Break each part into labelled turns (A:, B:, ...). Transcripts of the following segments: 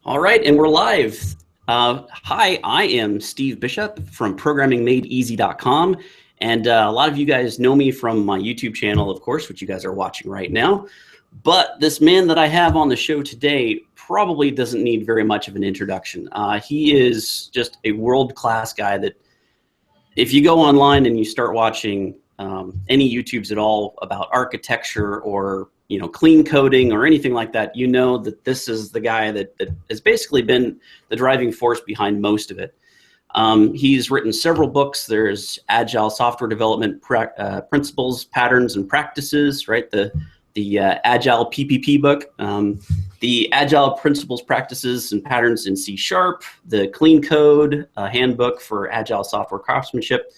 A: All right, and we're live. Hi, I am Steve Bishop from ProgrammingMadeEasy.com, and a lot of you guys know me from my YouTube channel, of course, which you guys are watching right now. But this man that I have on the show today probably doesn't need very much of an introduction. He is just a world-class guy that if you go online and you start watching any YouTubes at all about architecture or clean coding or anything like that, you know that this is the guy that has basically been the driving force behind most of it. He's written several books. There's Agile Software Development Principles, Patterns, and Practices, right? The Agile PPP book, the Agile Principles, Practices, and Patterns in C#, the Clean Code Handbook for Agile Software Craftsmanship.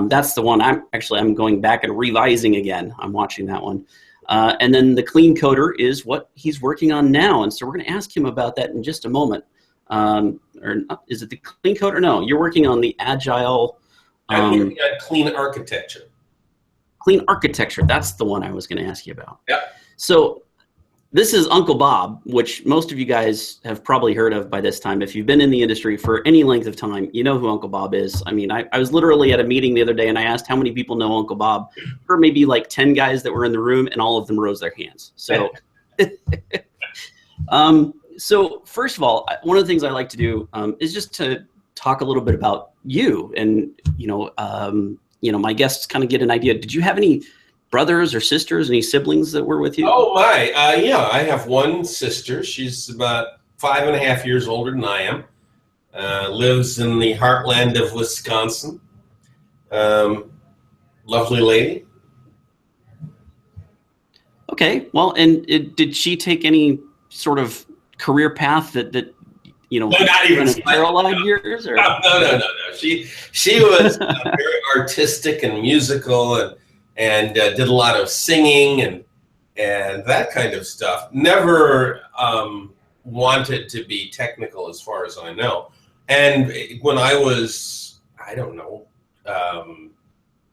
A: That's the one I'm going back and revising again. I'm watching that one. And then the Clean Coder is what he's working on now. And so we're going to ask him about that in just a moment. Or is it the Clean Coder? No, you're working on the Agile.
B: I'm working on Clean Architecture.
A: Clean Architecture. That's the one I was going to ask you about.
B: Yeah.
A: So this is Uncle Bob, which most of you guys have probably heard of by this time. If you've been in the industry for any length of time, you know who Uncle Bob is. I mean, I was literally at a meeting the other day and I asked how many people know Uncle Bob. There were maybe like 10 guys that were in the room and all of them rose their hands. So, so first of all, one of the things I like to do is just to talk a little bit about you and, my guests kind of get an idea. Did you have any brothers or sisters, any siblings that were with you?
B: Oh my, yeah, I have one sister. She's about 5.5 years older than I am. Lives in the heartland of Wisconsin. Lovely lady. Okay,
A: well, and did she take any sort of career path that
B: no, not even
A: parallel years? Or?
B: No. She was very artistic and musical and did a lot of singing and that kind of stuff. Never wanted to be technical as far as I know. And when I was,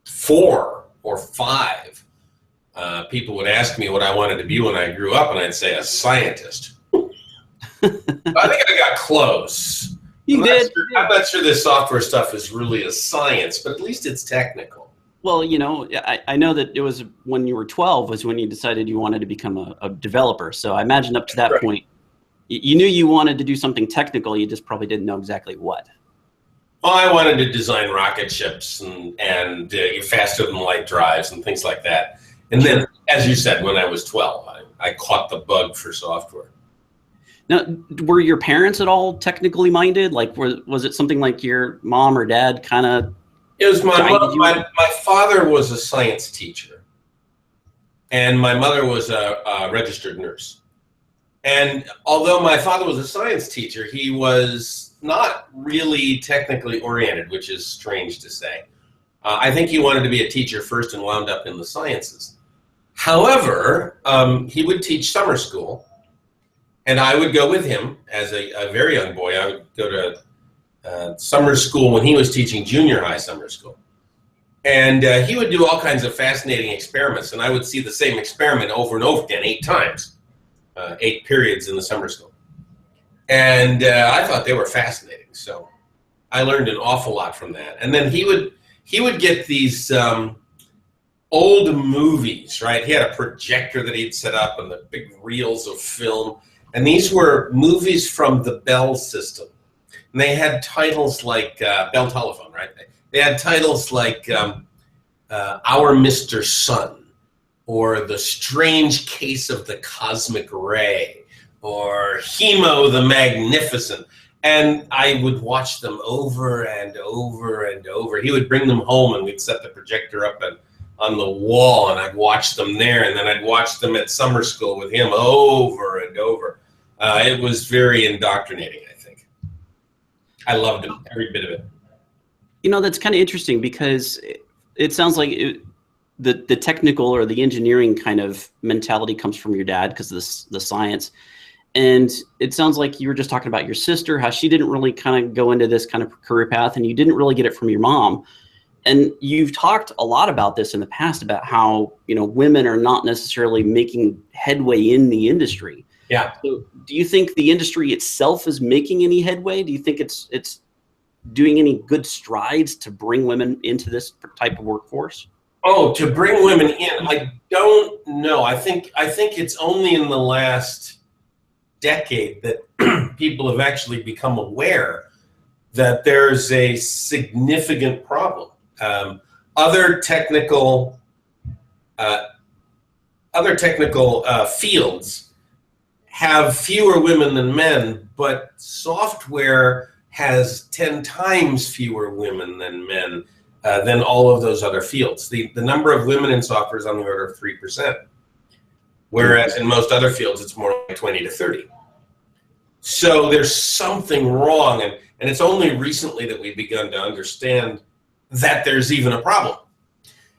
B: 4 or 5, people would ask me what I wanted to be when I grew up, and I'd say a scientist. I think I got close.
A: I'm
B: not sure this software stuff is really a science, but at least it's technical.
A: Well, I know that it was when you were 12 was when you decided you wanted to become a developer. So I imagine up to that point, you knew you wanted to do something technical. You just probably didn't know exactly what.
B: Well, I wanted to design rocket ships and faster than light drives and things like that. And then, as you said, when I was 12, I caught the bug for software.
A: Now, were your parents at all technically minded? Like, was it something like your mom or dad kind of?
B: It was my father was a science teacher, and my mother was a registered nurse. And although my father was a science teacher, he was not really technically oriented, which is strange to say. I think he wanted to be a teacher first and wound up in the sciences. However, he would teach summer school. And I would go with him as a very young boy. I would go to summer school when he was teaching junior high summer school. And he would do all kinds of fascinating experiments. And I would see the same experiment over and over again, 8 times, 8 periods in the summer school. And I thought they were fascinating. So I learned an awful lot from that. And then he would get these old movies, right? He had a projector that he'd set up and the big reels of film. And these were movies from the Bell system. And they had titles like Bell Telephone, right? They had titles like Our Mr. Sun, or The Strange Case of the Cosmic Ray, or Hemo the Magnificent. And I would watch them over and over and over. He would bring them home and we'd set the projector up on the wall and I'd watch them there. And then I'd watch them at summer school with him over and over. It was very indoctrinating, I think. I loved it, every bit of it.
A: That's kind of interesting because it sounds like the technical or the engineering kind of mentality comes from your dad because of the science. And it sounds like you were just talking about your sister, how she didn't really kind of go into this kind of career path and you didn't really get it from your mom. And you've talked a lot about this in the past about how, women are not necessarily making headway in the industry.
B: Yeah.
A: So do you think the industry itself is making any headway? Do you think it's doing any good strides to bring women into this type of workforce?
B: Oh, to bring women in, I don't know. I think it's only in the last decade that people have actually become aware that there's a significant problem. Other technical fields have fewer women than men, but software has 10 times fewer women than men than all of those other fields. The number of women in software is on the order of 3%, whereas in most other fields it's more like 20 to 30. So there's something wrong, and it's only recently that we've begun to understand that there's even a problem.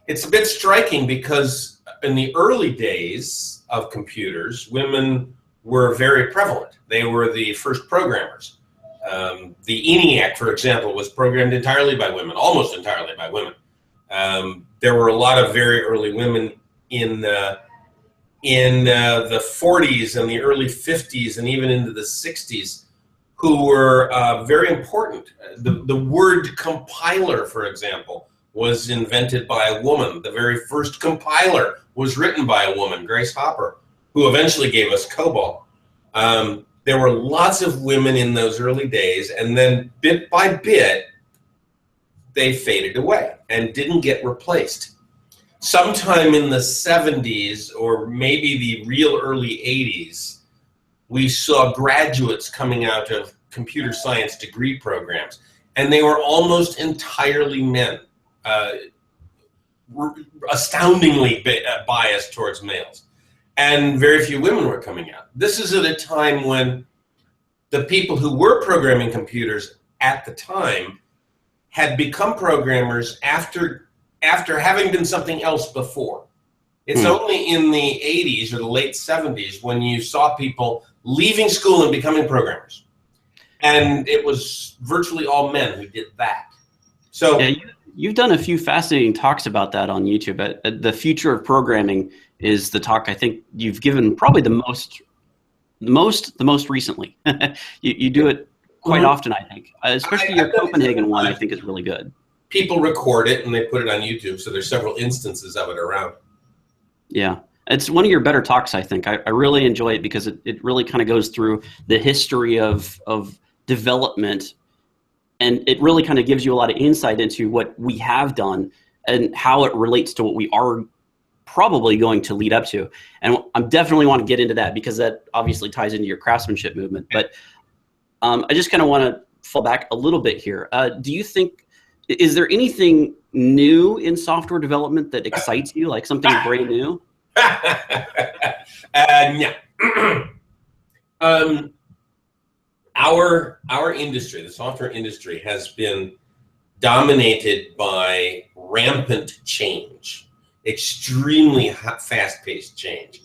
B: It's a bit striking because in the early days of computers, women were very prevalent. They were the first programmers. The ENIAC, for example, was programmed entirely by women, almost entirely by women. There were a lot of very early women in the 40s and the early 50s and even into the 60s who were very important. The word compiler, for example, was invented by a woman. The very first compiler was written by a woman, Grace Hopper, who eventually gave us COBOL. There were lots of women in those early days, and then bit by bit, they faded away and didn't get replaced. Sometime in the 70s, or maybe the real early 80s, we saw graduates coming out of computer science degree programs, and they were almost entirely men, astoundingly biased towards males. And very few women were coming out. This is at a time when the people who were programming computers at the time had become programmers after having been something else before. It's only in the 80s or the late 70s when you saw people leaving school and becoming programmers. And it was virtually all men who did that. So
A: yeah, you've done a few fascinating talks about that on YouTube. The Future of Programming is the talk I think you've given probably the most recently. you do it quite often, I think, especially your Copenhagen one. I think is really good.
B: People record it and they put it on YouTube, so there's several instances of it around.
A: Yeah, it's one of your better talks, I think. I really enjoy it because it really kind of goes through the history of development, and it really kind of gives you a lot of insight into what we have done and how it relates to what we are probably going to lead up to. And I definitely want to get into that because that obviously ties into your craftsmanship movement. But I just kind of want to fall back a little bit here. Do you think, is there anything new in software development that excites you, like something brand new?
B: Yeah. Our industry, the software industry, has been dominated by rampant change, extremely fast-paced change.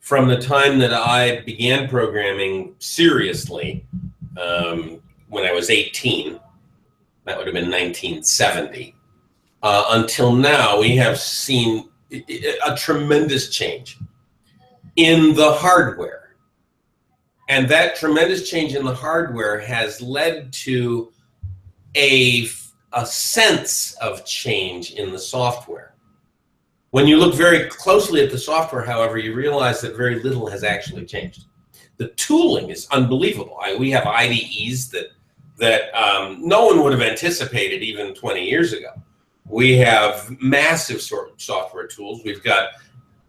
B: From the time that I began programming seriously, when I was 18, that would have been 1970, until now, we have seen a tremendous change in the hardware. And that tremendous change in the hardware has led to a sense of change in the software. When you look very closely at the software, however, you realize that very little has actually changed. The tooling is unbelievable. We have IDEs that no one would have anticipated even 20 years ago. We have massive software tools. We've got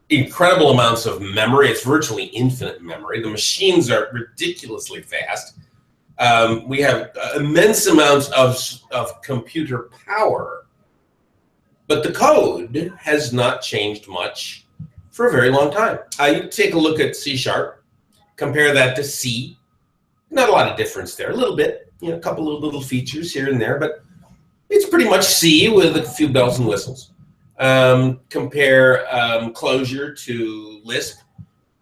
B: incredible amounts of memory. It's virtually infinite memory. The machines are ridiculously fast. We have immense amounts of computer power, but the code has not changed much for a very long time. You take a look at C#, compare that to C. Not a lot of difference there. A little bit, a couple of little features here and there, but it's pretty much C with a few bells and whistles. Compare Clojure to Lisp.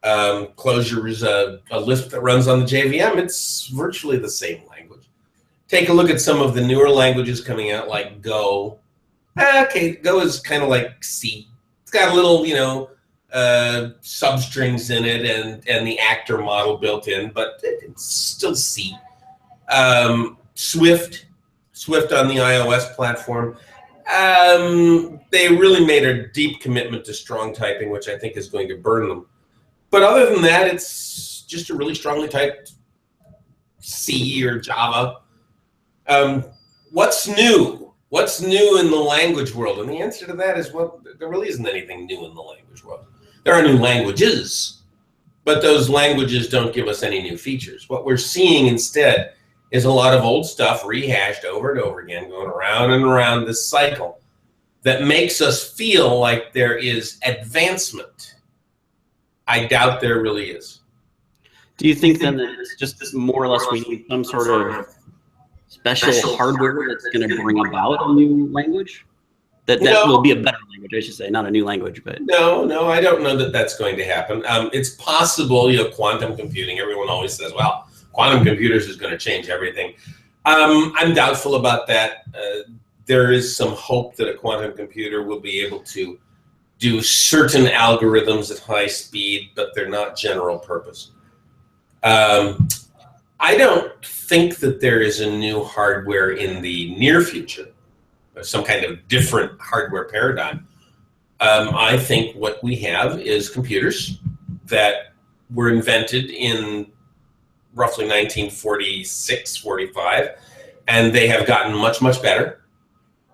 B: Clojure is a Lisp that runs on the JVM. It's virtually the same language. Take a look at some of the newer languages coming out, like Go. Okay, Go is kind of like C. It's got a little, substrings in it and the actor model built in, but it's still C. Swift on the iOS platform. They really made a deep commitment to strong typing, which I think is going to burn them. But other than that, it's just a really strongly typed C or Java. What's new? What's new in the language world? And the answer to that is, well, there really isn't anything new in the language world. There are new languages, but those languages don't give us any new features. What we're seeing instead is a lot of old stuff rehashed over and over again, going around and around this cycle that makes us feel like there is advancement. I doubt there really is.
A: Do you think then that it's just more or less we need some sort of special hardware that's going to bring about a new language? That will be a better language, I should say, not a new language, but
B: no, I don't know that that's going to happen. It's possible, quantum computing. Everyone always says, well, quantum computers is going to change everything. I'm doubtful about that. There is some hope that a quantum computer will be able to do certain algorithms at high speed, but they're not general purpose. I don't think that there is a new hardware in the near future, some kind of different hardware paradigm. I think what we have is computers that were invented in roughly 1946, 45, and they have gotten much, much better.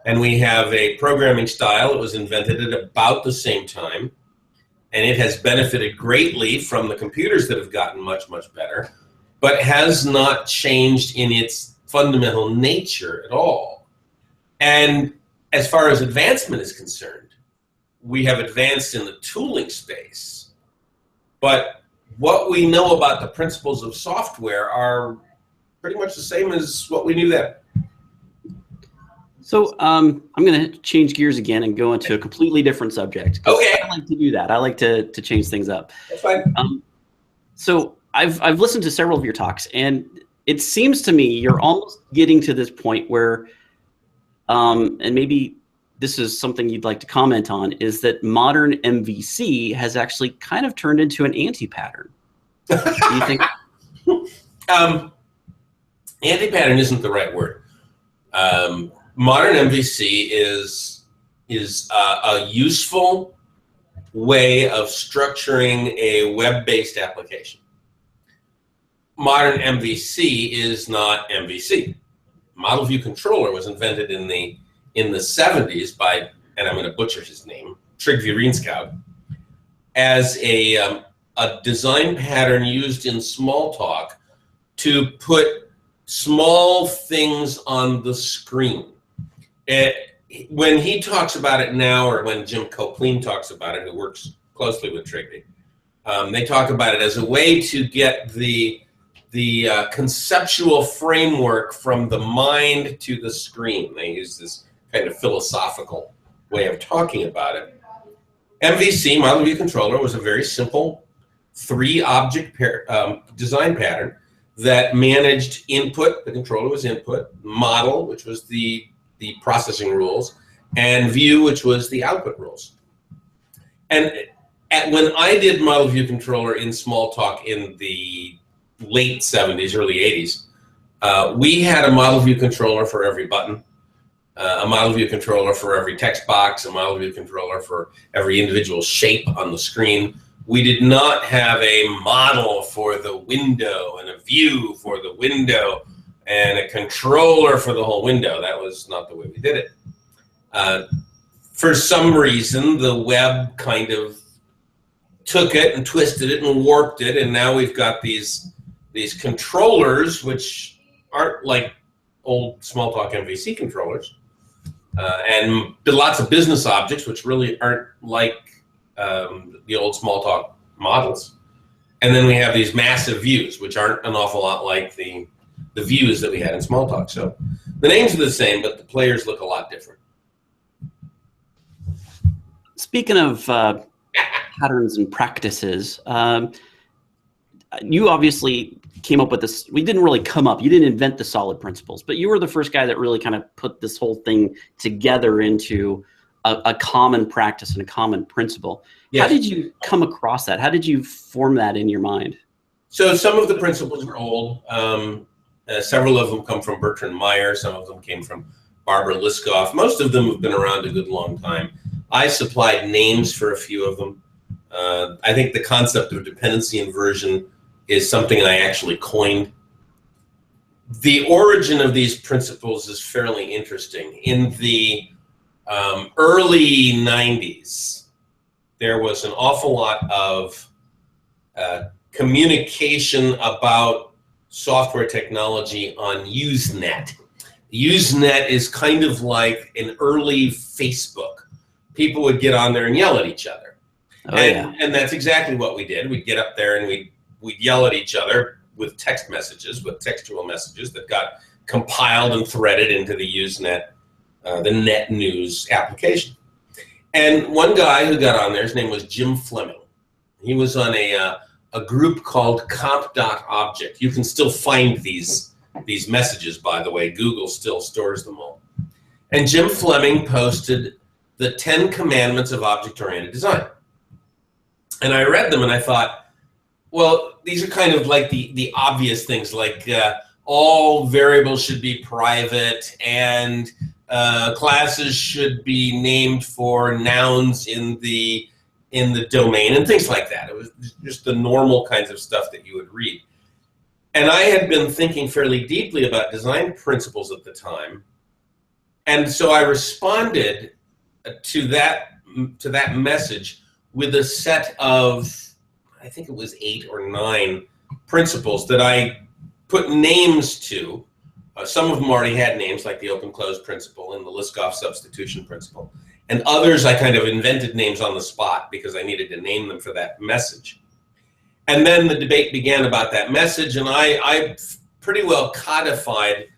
B: And we have a programming style that was invented at about the same time, and it has benefited greatly from the computers that have gotten much, much better, but has not changed in its fundamental nature at all. And as far as advancement is concerned, we have advanced in the tooling space, but what we know about the principles of software are pretty much the same as what we knew then.
A: So I'm going to change gears again and go into a completely different subject.
B: Okay.
A: I like to do that. I like to change things up.
B: That's fine.
A: So I've listened to several of your talks, and it seems to me you're almost getting to this point where, and maybe this is something you'd like to comment on, is that modern MVC has actually kind of turned into an anti-pattern. Do you think?
B: Anti-pattern isn't the right word. Modern MVC is a useful way of structuring a web-based application. Modern MVC is not MVC. Model View Controller was invented in the 70s by, and I'm going to butcher his name, Trygve Renskow, as a design pattern used in Smalltalk to put small things on the screen. When he talks about it now, or when Jim Copeland talks about it, who works closely with Trygve, they talk about it as a way to get the conceptual framework from the mind to the screen. They use this kind of philosophical way of talking about it. MVC, Model View Controller, was a very simple 3-object design pattern that managed input, the controller was input, model, which was the processing rules, and view, which was the output rules. And when I did Model View Controller in Smalltalk in the late 70s, early 80s, we had a Model View Controller for every button, a Model View Controller for every text box, a Model View Controller for every individual shape on the screen. We did not have a model for the window and a view for the window and a controller for the whole window. That was not the way we did it. For some reason, the web kind of took it and twisted it and warped it, and now we've got these controllers, which aren't like old Smalltalk MVC controllers, and lots of business objects, which really aren't like the old Smalltalk models. And then we have these massive views, which aren't an awful lot like the views that we had in Smalltalk. So the names are the same, but the players look a lot different.
A: Speaking of patterns and practices, you obviously came up with this. We didn't really come up. You didn't invent the solid principles, but you were the first guy that really kind of put this whole thing together into a common practice and a common principle.
B: Yes.
A: How did you come across that? How did you form that in your mind?
B: So some of the principles are old. Several of them come from Bertrand Meyer. Some of them came from Barbara Liskov. Most of them have been around a good long time. I supplied names for a few of them. I think the concept of dependency inversion is something I actually coined. The origin of these principles is fairly interesting. In the early 90s, there was an awful lot of communication about software technology on Usenet. Usenet is kind of like an early Facebook. People would get on there and yell at each other. And that's exactly what we did. We'd get up there and we'd yell at each other with text messages, with textual messages that got compiled and threaded into the Usenet, the net news application. And one guy who got on there, his name was Jim Fleming. He was on a group called comp.object. You can still find these messages, by the way. Google still stores them all. And Jim Fleming posted the 10 commandments of object-oriented design. And I read them and I thought, well, these are kind of like the obvious things, like all variables should be private and classes should be named for nouns in the domain and things like that. It was just the normal kinds of stuff that you would read. And I had been thinking fairly deeply about design principles at the time. And so I responded to that message with a set of, I think it was 8 or 9 principles that I put names to. Some of them already had names, like the open-close principle and the Liskov substitution principle. And others I kind of invented names on the spot because I needed to name them for that message. And then the debate began about that message, and I pretty well codified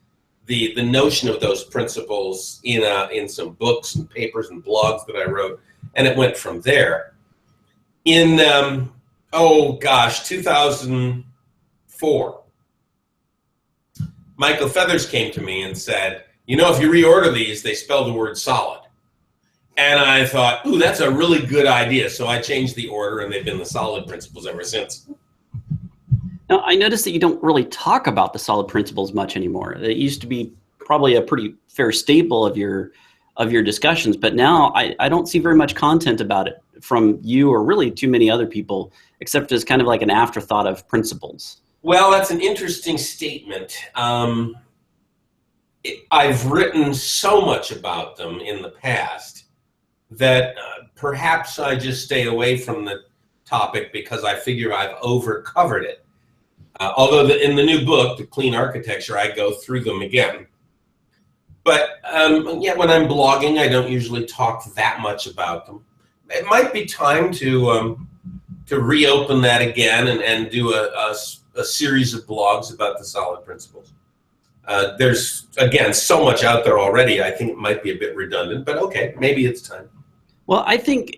B: the notion of those principles in some books and papers and blogs that I wrote, and it went from there. In, 2004, Michael Feathers came to me and said, you know, if you reorder these, they spell the word solid. And I thought, ooh, that's a really good idea. So I changed the order, and they've been the solid principles ever since.
A: Now, I noticed that you don't really talk about the solid principles much anymore. It used to be probably a pretty fair staple of your discussions, but now I don't see very much content about it from you or really too many other people, except as kind of like an afterthought of principles.
B: Well, that's an interesting statement. I've written so much about them in the past that perhaps I just stay away from the topic because I figure I've over-covered it. Although in the new book, The Clean Architecture, I go through them again. But yeah, when I'm blogging, I don't usually talk that much about them. It might be time to reopen that again and do a series of blogs about the solid principles. There's, again, so much out there already, I think it might be a bit redundant, but okay, maybe it's time.
A: Well, I think,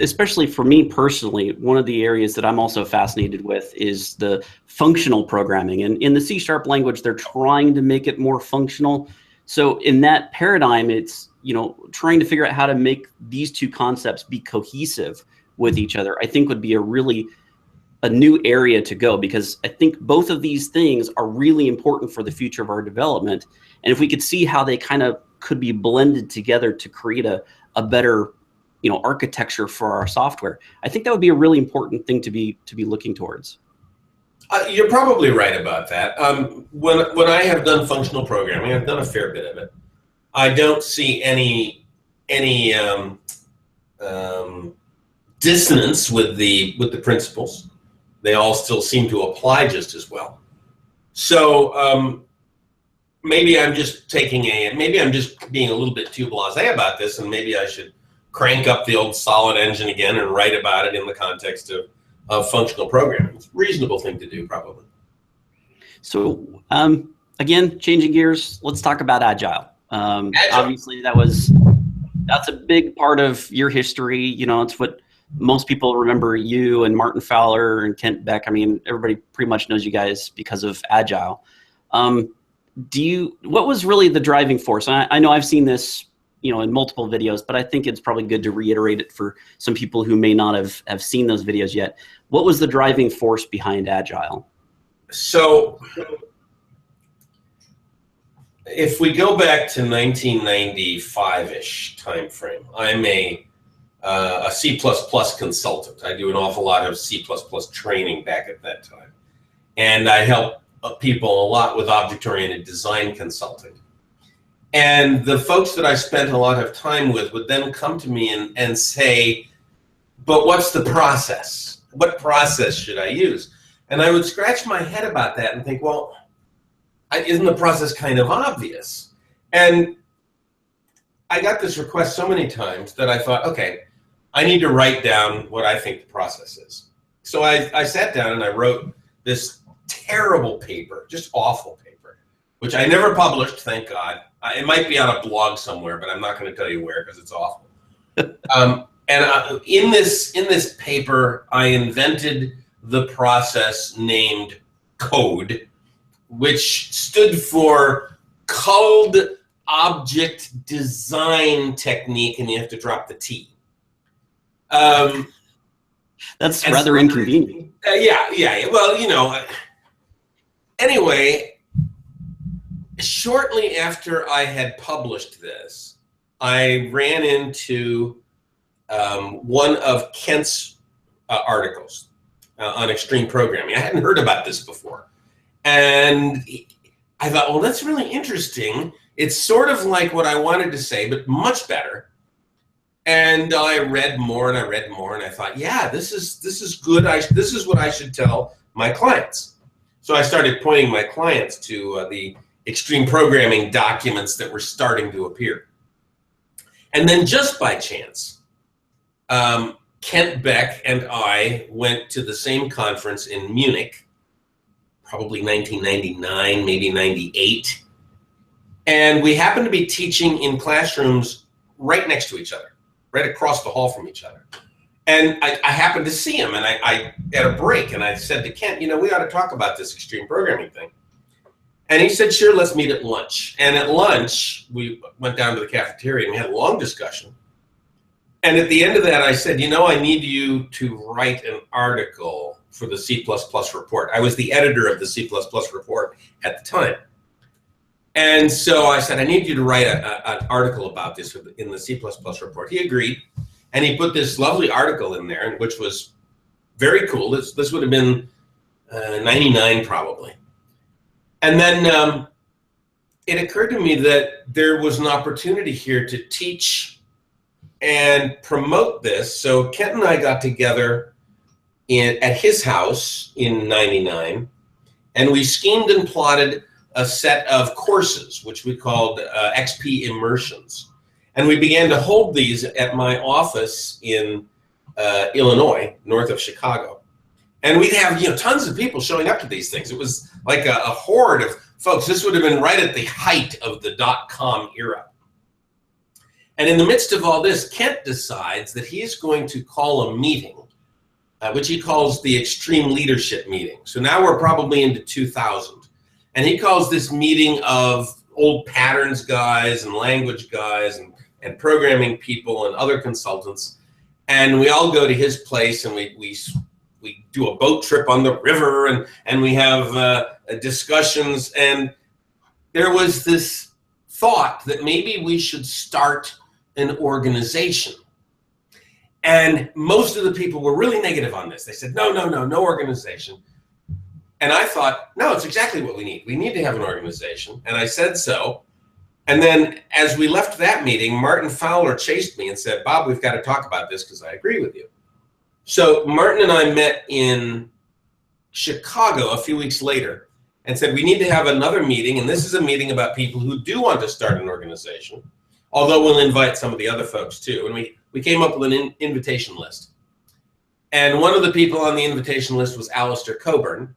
A: especially for me personally, one of the areas that I'm also fascinated with is the functional programming. And in the C# language, they're trying to make it more functional. So in that paradigm, it's, you know, trying to figure out how to make these two concepts be cohesive with each other, I think would be a new area to go, because I think both of these things are really important for the future of our development. And if we could see how they kind of could be blended together to create a better, you know, architecture for our software, I think that would be a really important thing to be looking towards.
B: You're probably right about that. When I have done functional programming, I've done a fair bit of it. I don't see any dissonance with the principles. They all still seem to apply just as well. So maybe I'm just being a little bit too blasé about this, and maybe I should crank up the old solid engine again and write about it in the context of functional programming. It's a reasonable thing to do, probably.
A: So again, changing gears, let's talk about Agile.
B: Agile.
A: Obviously, that's a big part of your history. You know, it's what most people remember you and Martin Fowler and Kent Beck. I mean, everybody pretty much knows you guys because of Agile. What was really the driving force? I know I've seen this, in multiple videos, but I think it's probably good to reiterate it for some people who may not have seen those videos yet. What was the driving force behind Agile?
B: So if we go back to 1995-ish time frame, I'm a C++ consultant. I do an awful lot of C++ training back at that time. And I help people a lot with object-oriented design consulting. And the folks that I spent a lot of time with would then come to me and say, but what's the process? What process should I use? And I would scratch my head about that and think, well, isn't the process kind of obvious? And I got this request so many times that I thought, okay, I need to write down what I think the process is. So I sat down and I wrote this terrible paper, just awful paper, which I never published, thank God. It might be on a blog somewhere, but I'm not going to tell you where because it's awful. In this paper, I invented the process named CODE, which stood for Called Object Design Technique, and you have to drop the T.
A: That's rather inconvenient.
B: Yeah. Well, anyway, shortly after I had published this, I ran into one of Kent's articles on extreme programming. I hadn't heard about this before. And I thought, well, that's really interesting. It's sort of like what I wanted to say, but much better. And I read more and I read more, and I thought, yeah, this is good. This is what I should tell my clients. So I started pointing my clients to the extreme programming documents that were starting to appear. And then just by chance, Kent Beck and I went to the same conference in Munich, probably 1999, maybe 98. And we happened to be teaching in classrooms right next to each other, right across the hall from each other. And I happened to see him, and I at a break, and I said to Kent, we ought to talk about this extreme programming thing. And he said, sure, let's meet at lunch. And at lunch, we went down to the cafeteria, and we had a long discussion. And at the end of that, I said, I need you to write an article for the C++ report. I was the editor of the C++ report at the time. And so I said, I need you to write an article about this in the C++ report. He agreed, and he put this lovely article in there, which was very cool. This would have been 99 probably. And then it occurred to me that there was an opportunity here to teach and promote this. So Kent and I got together at his house in 99, and we schemed and plotted a set of courses, which we called XP immersions. And we began to hold these at my office in Illinois, north of Chicago. And we'd have tons of people showing up to these things. It was like a horde of folks. This would have been right at the height of the .com era. And in the midst of all this, Kent decides that he's going to call a meeting, which he calls the Extreme Leadership Meeting. So now we're probably into 2000. And he calls this meeting of old patterns guys and language guys and programming people and other consultants. And we all go to his place, and we do a boat trip on the river, and we have discussions. And there was this thought that maybe we should start an organization. And most of the people were really negative on this. They said, no organization. And I thought, no, it's exactly what we need. We need to have an organization. And I said so. And then as we left that meeting, Martin Fowler chased me and said, Bob, we've got to talk about this because I agree with you. So Martin and I met in Chicago a few weeks later and said, we need to have another meeting. And this is a meeting about people who do want to start an organization, although we'll invite some of the other folks too. And we came up with an invitation list. And one of the people on the invitation list was Alistair Coburn.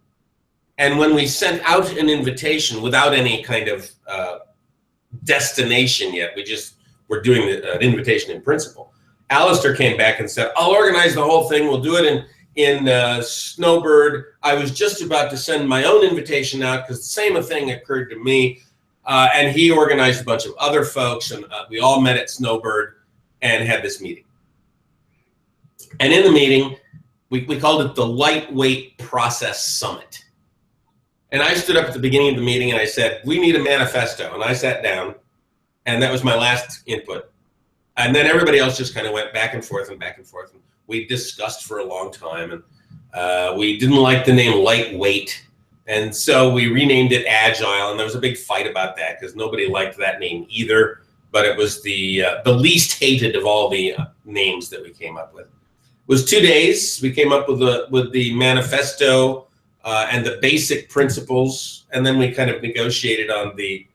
B: And when we sent out an invitation without any kind of destination yet, we just were doing an invitation in principle, Alistair came back and said, I'll organize the whole thing. We'll do it in Snowbird. I was just about to send my own invitation out because the same thing occurred to me. And he organized a bunch of other folks, and we all met at Snowbird and had this meeting. And in the meeting, we called it the Lightweight Process Summit. And I stood up at the beginning of the meeting and I said, we need a manifesto. And I sat down, and that was my last input. And then everybody else just kind of went back and forth and back and forth. And we discussed for a long time, and we didn't like the name Lightweight. And so we renamed it Agile, and there was a big fight about that because nobody liked that name either. But it was the least hated of all the names that we came up with. It was 2 days. We came up with the manifesto and the basic principles, and then we kind of negotiated on the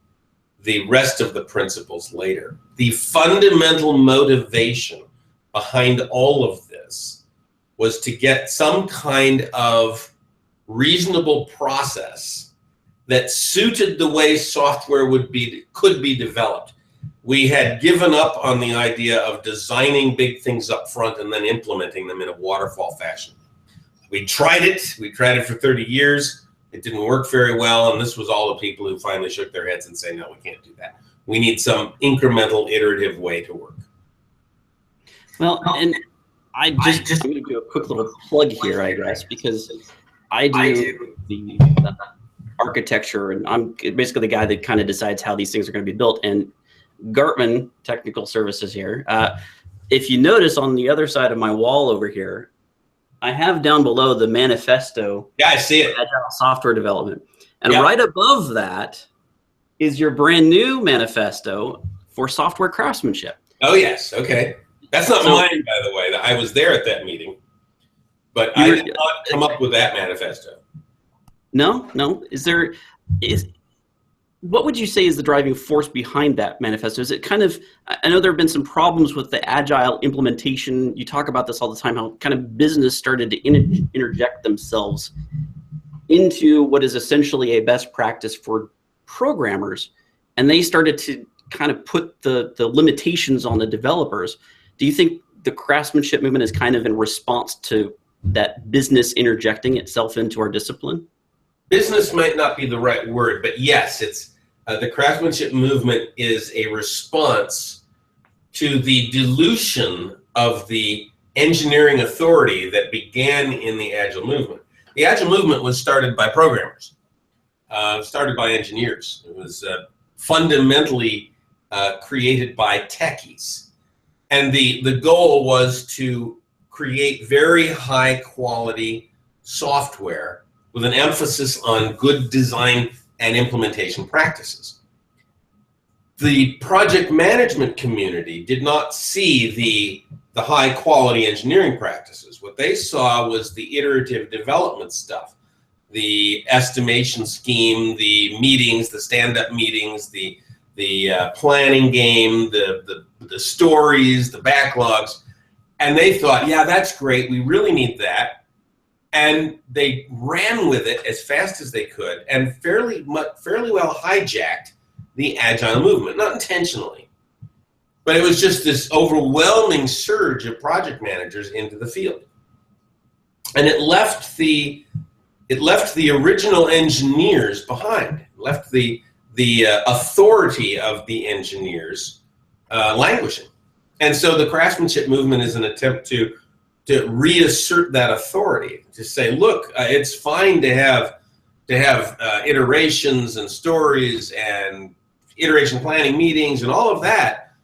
B: rest of the principles later. The fundamental motivation behind all of this was to get some kind of reasonable process that suited the way software could be developed. We had given up on the idea of designing big things up front and then implementing them in a waterfall fashion. We tried it for 30 years. It didn't work very well, and this was all the people who finally shook their heads and say, no, we can't do that. We need some incremental, iterative way to work.
A: Well, and I'm going to do a quick little plug here, I guess, because I do the architecture, and I'm basically the guy that kind of decides how these things are going to be built. And Gartman Technical Services here. If you notice on the other side of my wall over here, I have down below the manifesto.
B: Yeah, I see it.
A: Agile Software Development. And right above that is your brand new manifesto for software craftsmanship.
B: Oh, yes. Okay. That's not mine, by the way. I was there at that meeting, but I did not come up with that manifesto.
A: No. What would you say is the driving force behind that manifesto? Is it kind of, I know there have been some problems with the Agile implementation. You talk about this all the time, how kind of business started to interject themselves into what is essentially a best practice for programmers. And they started to kind of put the limitations on the developers. Do you think the craftsmanship movement is kind of in response to that business interjecting itself into our discipline?
B: Business might not be the right word, but yes, it's the craftsmanship movement is a response to the dilution of the engineering authority that began in the Agile movement. The Agile movement was started by programmers, started by engineers. It was fundamentally created by techies. And the goal was to create very high quality software with an emphasis on good design and implementation practices. The project management community did not see the high quality engineering practices. What they saw was the iterative development stuff, the estimation scheme, the meetings, the stand-up meetings, the planning game, the stories, the backlogs. And they thought, yeah, that's great. We really need that. And they ran with it as fast as they could and fairly well hijacked the Agile movement, not intentionally. But it was just this overwhelming surge of project managers into the field. And it left the original engineers behind. It left the authority of the engineers languishing. And so the craftsmanship movement is an attempt to reassert that authority, to say, look, it's fine to have iterations and stories and iteration planning meetings and all of that,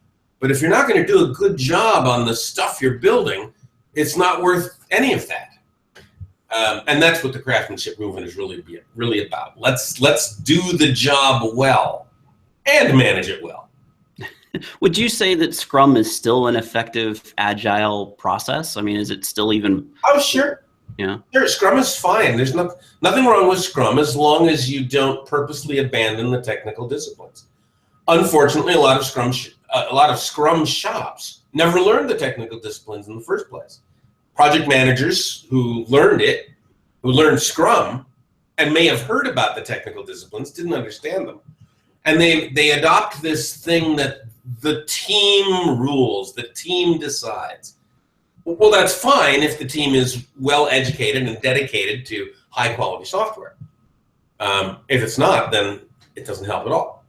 B: but if you're not going to do a good job on the stuff you're building, it's not worth any of that. And that's what the craftsmanship movement is really about. Let's do the job well and manage it well.
A: Would you say that Scrum is still an effective Agile process? I mean, is it still even?
B: Oh, sure.
A: Yeah. Sure,
B: Scrum is fine. There's nothing wrong with Scrum as long as you don't purposely abandon the technical disciplines. Unfortunately, a lot of Scrum shops never learned the technical disciplines in the first place. Project managers who learned Scrum, and may have heard about the technical disciplines, didn't understand them. And they adopt this thing that the team rules, the team decides. Well, that's fine if the team is well educated and dedicated to high quality software. If it's not, then it doesn't help at all.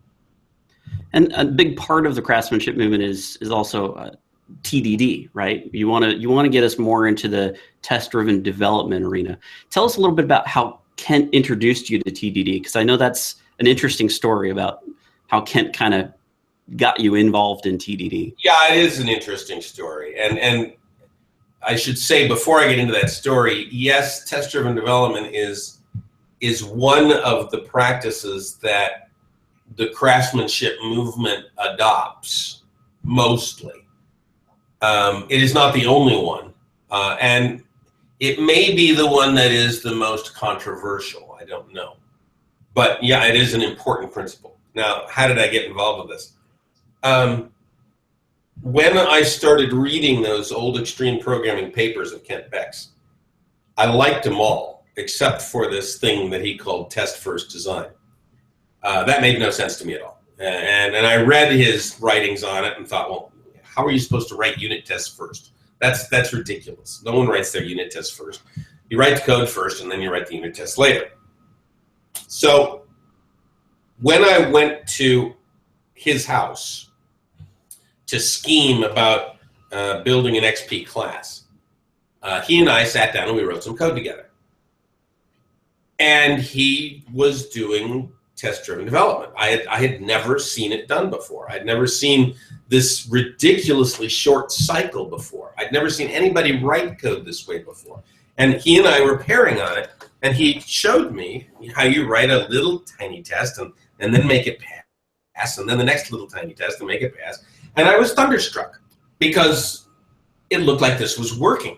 A: And a big part of the craftsmanship movement is also TDD, right? You want to get us more into the test-driven development arena. Tell us a little bit about how Kent introduced you to TDD, because I know that's an interesting story about how Kent kind of got you involved in TDD.
B: Yeah, it is an interesting story, and I should say before I get into that story, yes, test-driven development is one of the practices that the craftsmanship movement adopts mostly. It is not the only one, and it may be the one that is the most controversial. I don't know, but yeah, it is an important principle. Now, how did I get involved with this? When I started reading those old extreme programming papers of Kent Beck's, I liked them all, except for this thing that he called test first design. That made no sense to me at all. And I read his writings on it and thought, well, how are you supposed to write unit tests first? That's ridiculous. No one writes their unit tests first. You write the code first, and then you write the unit tests later. So when I went to his house to scheme about building an XP class, he and I sat down and we wrote some code together. And he was doing test-driven development. I had never seen it done before. I'd never seen this ridiculously short cycle before. I'd never seen anybody write code this way before. And he and I were pairing on it, and he showed me how you write a little tiny test and then make it pass, and then the next little tiny test and make it pass. And I was thunderstruck because it looked like this was working.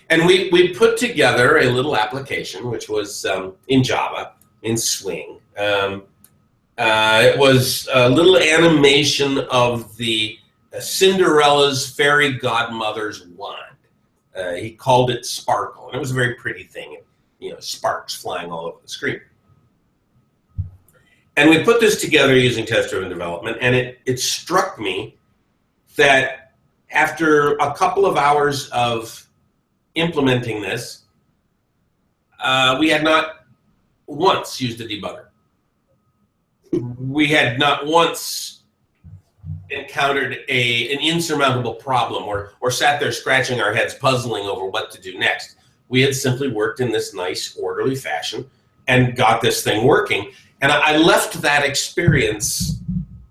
B: And we put together a little application, which was in Java, in Swing. It was a little animation of the Cinderella's fairy godmother's wand. He called it Sparkle, and it was a very pretty thing. Sparks flying all over the screen. And we put this together using test-driven development, and it struck me that after a couple of hours of implementing this, we had not once used a debugger. We had not once encountered an insurmountable problem or sat there scratching our heads puzzling over what to do next. We had simply worked in this nice, orderly fashion and got this thing working. And I left that experience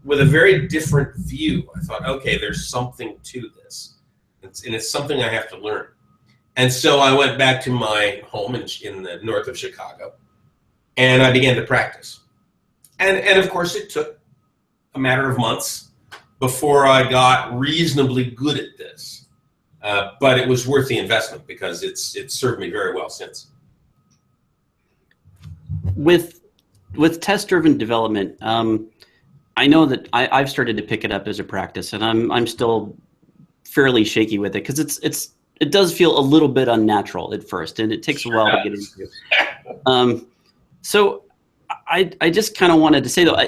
B: with a very different view. I thought, okay, there's something to this. It's something I have to learn. And so I went back to my home in the north of Chicago, and I began to practice. And of course, it took a matter of months before I got reasonably good at this. But it was worth the investment because it's served me very well since.
A: With test-driven development, I know that I've started to pick it up as a practice, and I'm still fairly shaky with it because it does feel a little bit unnatural at first, and it takes a while to get into. So I just kind of wanted to say though,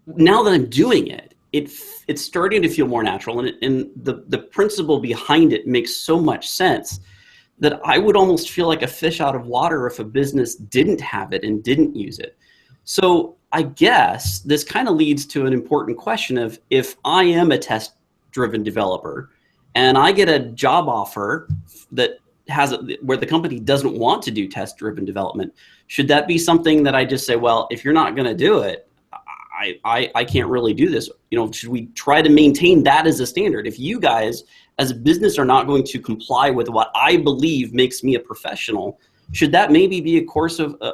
A: now that I'm doing it, it's starting to feel more natural, and the principle behind it makes so much sense that I would almost feel like a fish out of water if a business didn't have it and didn't use it. So I guess this kind of leads to an important question of, if I am a test-driven developer and I get a job offer that where the company doesn't want to do test-driven development, should that be something that I just say, well, if you're not going to do it, I can't really do this? Should we try to maintain that as a standard? If you guys as a business are not going to comply with what I believe makes me a professional, should that maybe be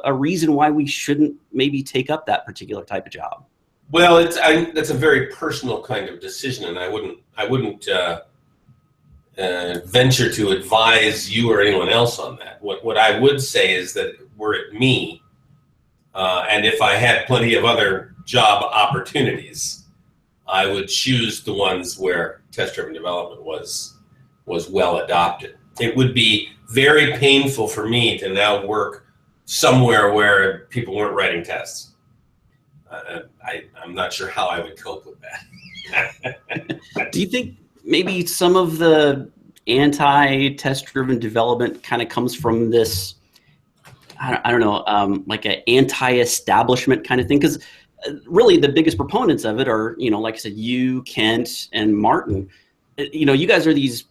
A: a reason why we shouldn't maybe take up that particular type of job?
B: Well, that's a very personal kind of decision, and I wouldn't venture to advise you or anyone else on that. What I would say is that were it me, and if I had plenty of other job opportunities, I would choose the ones where test-driven development was well adopted. It would be very painful for me to now work somewhere where people weren't writing tests. I'm not sure how I would cope with that.
A: Do you think maybe some of the anti-test-driven development kind of comes from this, I don't know, like an anti-establishment kind of thing? Because really the biggest proponents of it are, like I said, you, Kent, and Martin. You guys are these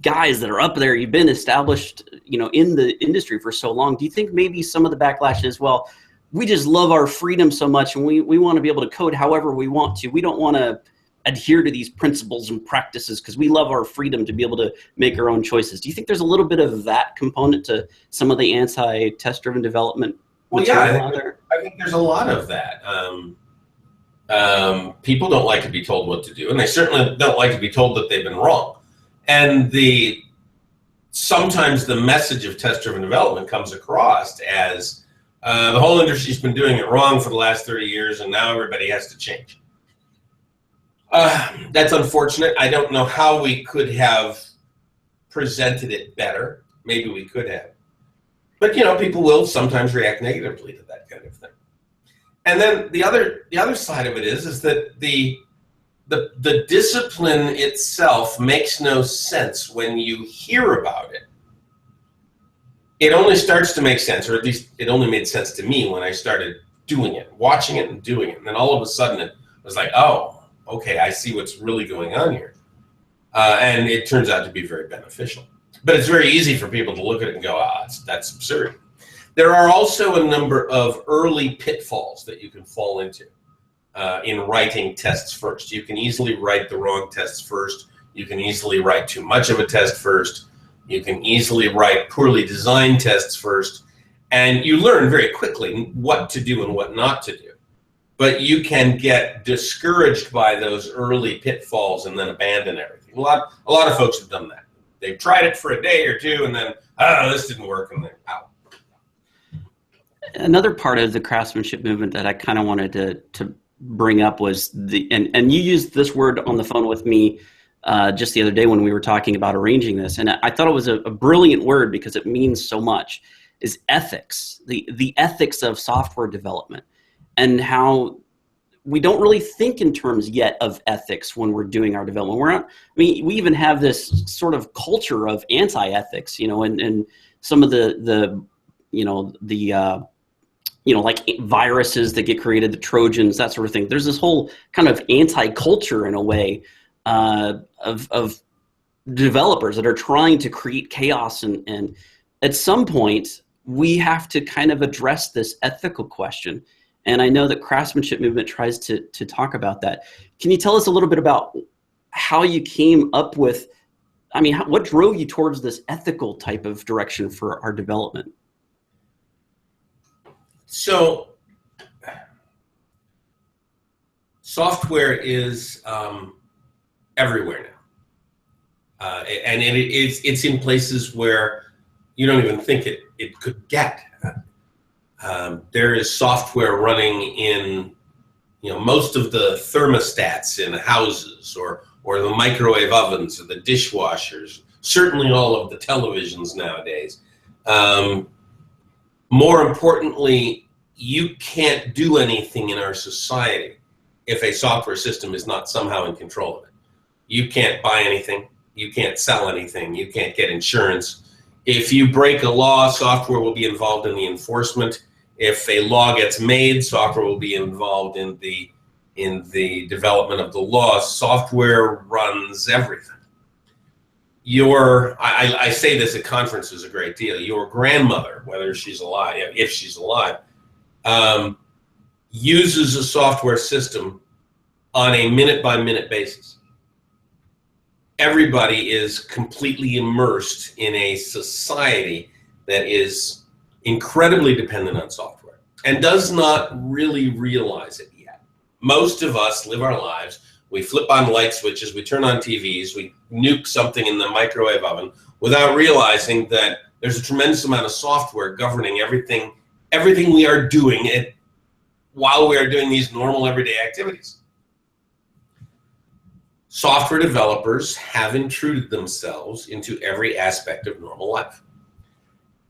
A: guys that are up there. You've been established, in the industry for so long. Do you think maybe some of the backlash is, well, we just love our freedom so much, and we want to be able to code however we want to. We don't want to adhere to these principles and practices because we love our freedom to be able to make our own choices. Do you think there's a little bit of that component to some of the anti-test-driven development?
B: Well, yeah, I think there's a lot of that. People don't like to be told what to do, and they certainly don't like to be told that they've been wrong. And sometimes the message of test-driven development comes across as the whole industry's been doing it wrong for the last 30 years, and now everybody has to change. That's unfortunate. I don't know how we could have presented it better. Maybe we could have. But, people will sometimes react negatively to that kind of thing. And then the other side of it is that the discipline itself makes no sense when you hear about it. It only starts to make sense, or at least it only made sense to me when I started doing it, watching it and doing it. And then all of a sudden it was like, oh, okay, I see what's really going on here. And it turns out to be very beneficial. But it's very easy for people to look at it and go, that's absurd. There are also a number of early pitfalls that you can fall into in writing tests first. You can easily write the wrong tests first. You can easily write too much of a test first. You can easily write poorly designed tests first. And you learn very quickly what to do and what not to do. But you can get discouraged by those early pitfalls and then abandon everything. A lot of folks have done that. They've tried it for a day or two and then, this didn't work, and they're out.
A: Another part of the craftsmanship movement that I kind of wanted to bring up was and you used this word on the phone with me just the other day when we were talking about arranging this, and I thought it was a brilliant word because it means so much, is ethics, the ethics of software development, and how we don't really think in terms yet of ethics when we're doing our development. We even have this sort of culture of anti-ethics, and some of the like viruses that get created, the Trojans, that sort of thing. There's this whole kind of anti-culture in a way of developers that are trying to create chaos. And at some point, we have to kind of address this ethical question. And I know that Craftsmanship Movement tries to talk about that. Can you tell us a little bit about how you came up with, what drove you towards this ethical type of direction for our development? So, software is everywhere now, and it's in places where you don't even think it could get. There is software running in most of the thermostats in houses, or the microwave ovens, or the dishwashers. Certainly, all of the televisions nowadays. More importantly, you can't do anything in our society if a software system is not somehow in control of it. You can't buy anything. You can't sell anything. You can't get insurance. If you break a law, software will be involved in the enforcement. If a law gets made, software will be involved in the development of the law. Software runs everything. I say this at conferences a great deal. Your grandmother, whether she's alive, if she's alive, uses a software system on a minute-by-minute basis. Everybody is completely immersed in a society that is incredibly dependent on software and does not really realize it yet. Most of us live our lives. We flip on light switches, we turn on TVs, we nuke something in the microwave oven without realizing that there's a tremendous amount of software governing everything we are doing while we are doing these normal everyday activities. Software developers have intruded themselves into every aspect of normal life.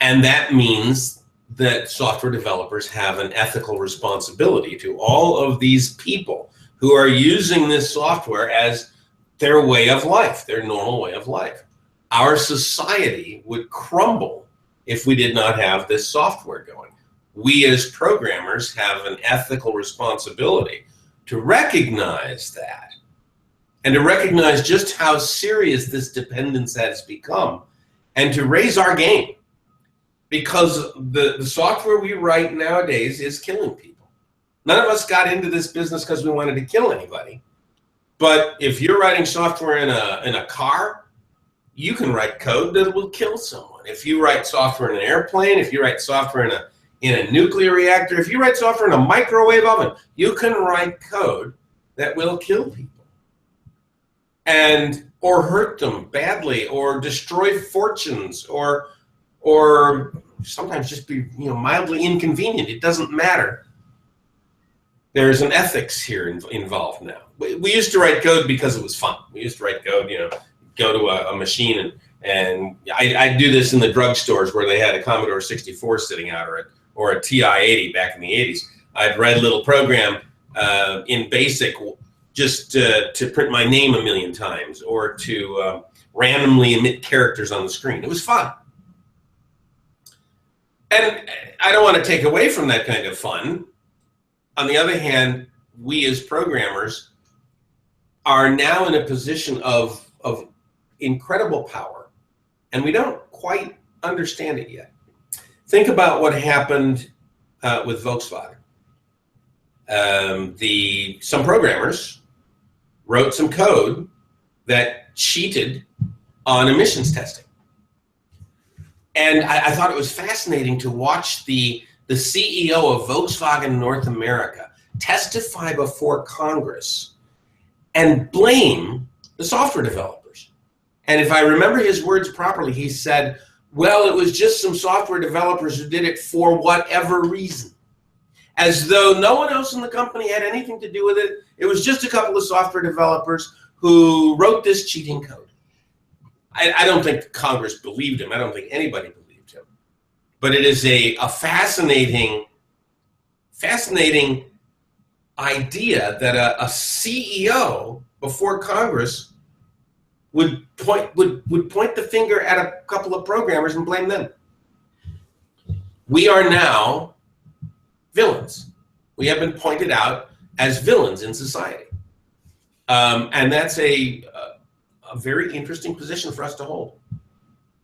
A: And that means that software developers have an ethical responsibility to all of these people who are using this software as their way of life, their normal way of life. Our society would crumble if we did not have this software going.
B: we as programmers have an ethical responsibility to recognize that and to recognize just how serious this dependence has become and to raise our game, because the software we write nowadays is killing people. None of us got into this business because we wanted to kill anybody. But if you're writing software in a car, you can write code that will kill someone. If you write software in an airplane, if you write software in a nuclear reactor, if you write software in a microwave oven, you can write code that will kill people or hurt them badly, or destroy fortunes, or sometimes just be mildly inconvenient. It doesn't matter. There's an ethics here involved now. We used to write code because it was fun. We used to write code, go to a machine, and I do this in the drugstores where they had a Commodore 64 sitting out, or a TI-80 back in the 80s. I'd write a little program in BASIC just to print my name a million times, or to randomly emit characters on the screen. It was fun. And I don't want to take away from that kind of fun. On the other hand, we as programmers are now in a position of incredible power, and we don't quite understand it yet. Think about what happened with Volkswagen. Some programmers wrote some code that cheated on emissions testing. And I thought it was fascinating to watch the CEO of Volkswagen North America testify before Congress and blame the software developers. And if I remember his words properly, he said, well, it was just some software developers who did it for whatever reason. As though no one else in the company had anything to do with it. It was just a couple of software developers who wrote this cheating code. I don't think Congress believed him. I don't think anybody believed him. But it is a fascinating idea that a CEO before Congress would point the finger at a couple of programmers and blame them. We are now villains. We have been pointed out as villains in society. And that's a very interesting position for us to hold.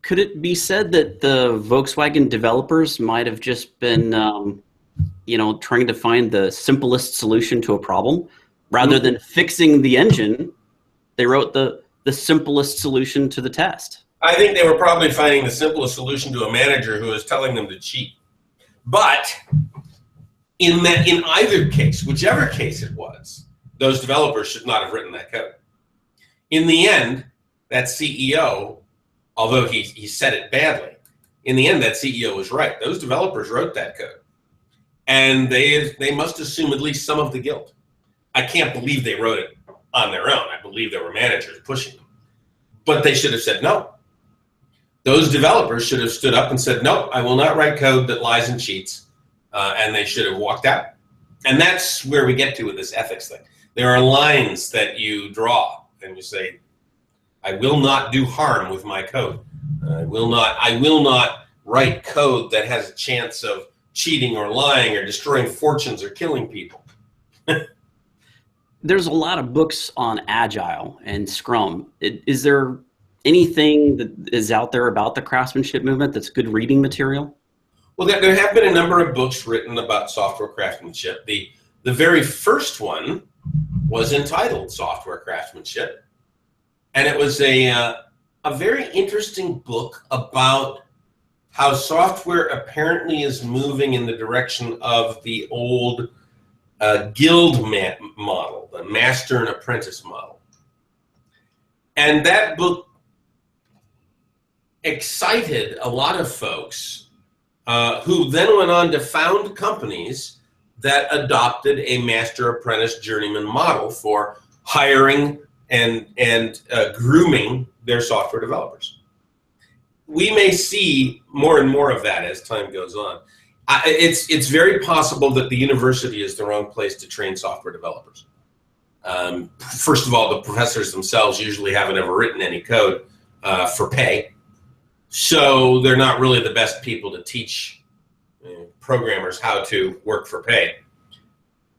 A: Could it be said that the Volkswagen developers might have just been, trying to find the simplest solution to a problem? Rather than fixing the engine, they wrote the simplest solution to the test.
B: I think they were probably finding the simplest solution to a manager who was telling them to cheat. But in either case, whichever case it was, those developers should not have written that code. In the end, that CEO, although he said it badly, in the end, that CEO was right. Those developers wrote that code. And they must assume at least some of the guilt. I can't believe they wrote it on their own. I believe there were managers pushing them. But they should have said no. Those developers should have stood up and said, no, I will not write code that lies and cheats. And they should have walked out. And that's where we get to with this ethics thing. There are lines that you draw. And you say, I will not do harm with my code. I will not write code that has a chance of cheating or lying or destroying fortunes or killing people.
A: There's a lot of books on Agile and Scrum. Is there anything that is out there about the craftsmanship movement that's good reading material?
B: Well, there have been a number of books written about software craftsmanship. The very first one was entitled Software Craftsmanship. And it was a very interesting book about how software apparently is moving in the direction of the old guild model, the master and apprentice model. And that book excited a lot of folks who then went on to found companies that adopted a master-apprentice journeyman model for hiring and grooming their software developers. We may see more and more of that as time goes on. It's very possible that the university is the wrong place to train software developers. First of all, the professors themselves usually haven't ever written any code for pay, so they're not really the best people to teach programmers how to work for pay.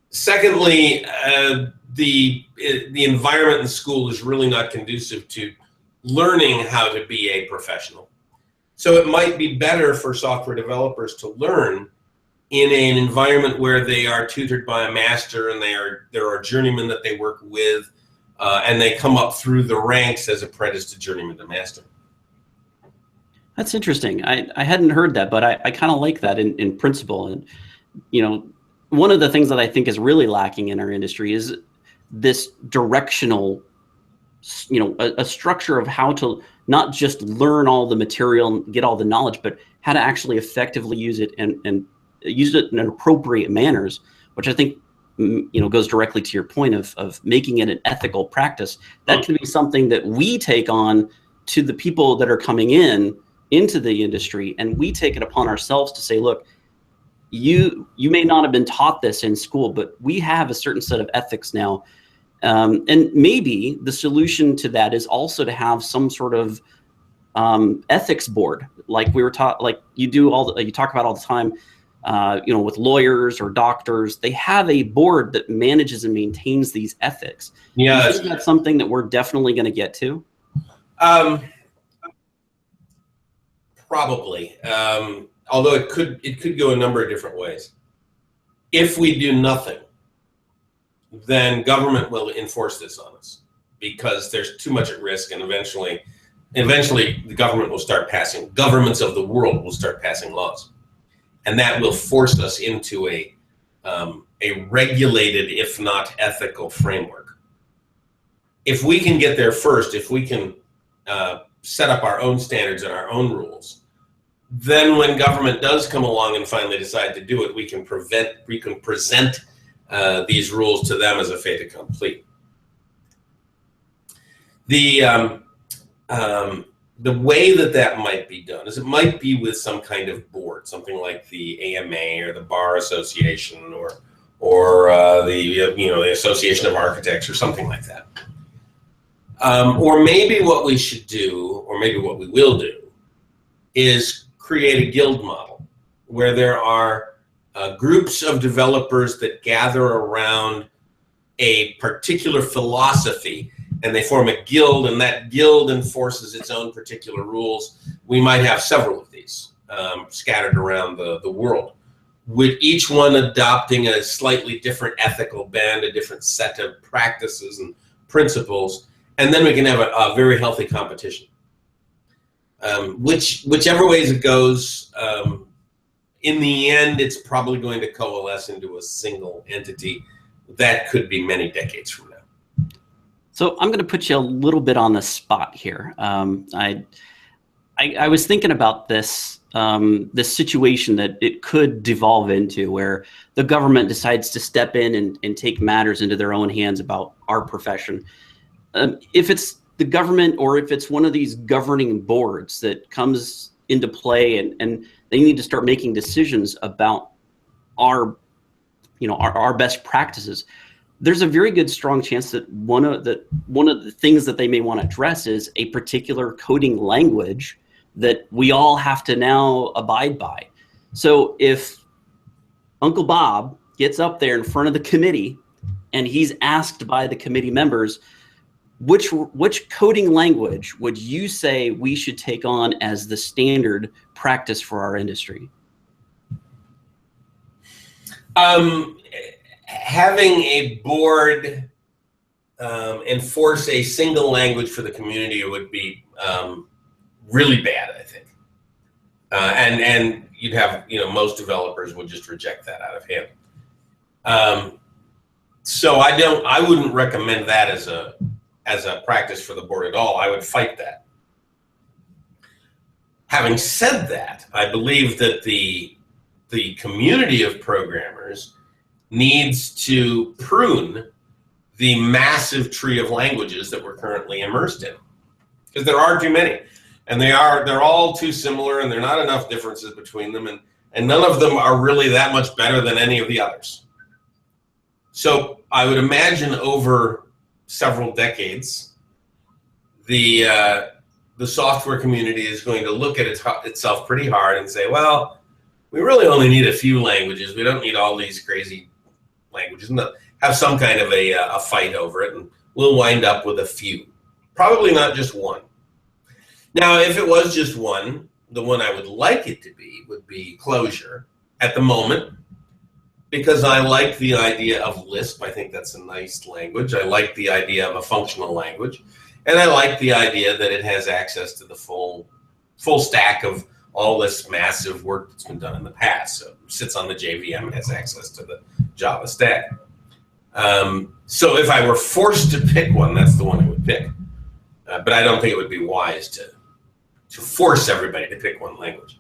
B: Secondly, the environment in school is really not conducive to learning how to be a professional. So it might be better for software developers to learn in an environment where they are tutored by a master and there are journeymen that they work with, and they come up through the ranks as apprentice to journeyman to master.
A: That's interesting. I hadn't heard that, but I kind of like that in principle. And, you know, one of the things that I think is really lacking in our industry is this directional, you know, a structure of how to not just learn all the material and get all the knowledge, but how to actually effectively use it and use it in appropriate manners, which I think, you know, goes directly to your point of making it an ethical practice. That can be something that we take on to the people that are coming into the industry, and we take it upon ourselves to say, look, you may not have been taught this in school, but we have a certain set of ethics now. And maybe the solution to that is also to have some sort of ethics board, like we were taught, like you talk about all the time, you know, with lawyers or doctors. They have a board that manages and maintains these ethics.
B: Yeah,
A: isn't that something that we're definitely going to get to?
B: Probably, although it could go a number of different ways. If we do nothing, then government will enforce this on us because there's too much at risk, and eventually the government will start passing, governments of the world will start passing laws, and that will force us into a regulated, if not ethical, framework. If we can get there first, if we can set up our own standards and our own rules, then when government does come along and finally decide to do it, we can present these rules to them as a fait accompli. The way that might be done is it might be with some kind of board, something like the AMA or the Bar Association or the Association of Architects or something like that. Or maybe what we should do, or maybe what we will do, is create a guild model where there are groups of developers that gather around a particular philosophy, and they form a guild, and that guild enforces its own particular rules. We might have several of these scattered around the world, with each one adopting a slightly different ethical bent, a different set of practices and principles, and then we can have a very healthy competition. Whichever ways it goes, in the end, it's probably going to coalesce into a single entity. That could be many decades from now.
A: So I'm going to put you a little bit on the spot here. I was thinking about this situation that it could devolve into, where the government decides to step in and take matters into their own hands about our profession. If it's the government, or if it's one of these governing boards that comes into play and they need to start making decisions about our best practices, there's a very good strong chance that one of the things that they may want to address is a particular coding language that we all have to now abide by. So if Uncle Bob gets up there in front of the committee and he's asked by the committee members, which coding language would you say we should take on as the standard practice for our industry?
B: Having a board enforce a single language for the community would be really bad, I think. And you'd have, most developers would just reject that out of hand. So I wouldn't recommend that as a practice for the board at all. I would fight that. Having said that, I believe that the community of programmers needs to prune the massive tree of languages that we're currently immersed in, because there are too many, and they're all too similar, and there are not enough differences between them, and none of them are really that much better than any of the others. So I would imagine over several decades, the software community is going to look at itself pretty hard and say, well, we really only need a few languages. We don't need all these crazy languages. And have some kind of a fight over it, and we'll wind up with a few. Probably not just one. Now, if it was just one, the one I would like it to be would be Clojure at the moment, because I like the idea of Lisp. I think that's a nice language. I like the idea of a functional language, and I like the idea that it has access to the full stack of all this massive work that's been done in the past. So it sits on the JVM and has access to the Java stack. So if I were forced to pick one, that's the one I would pick. But I don't think it would be wise to force everybody to pick one language.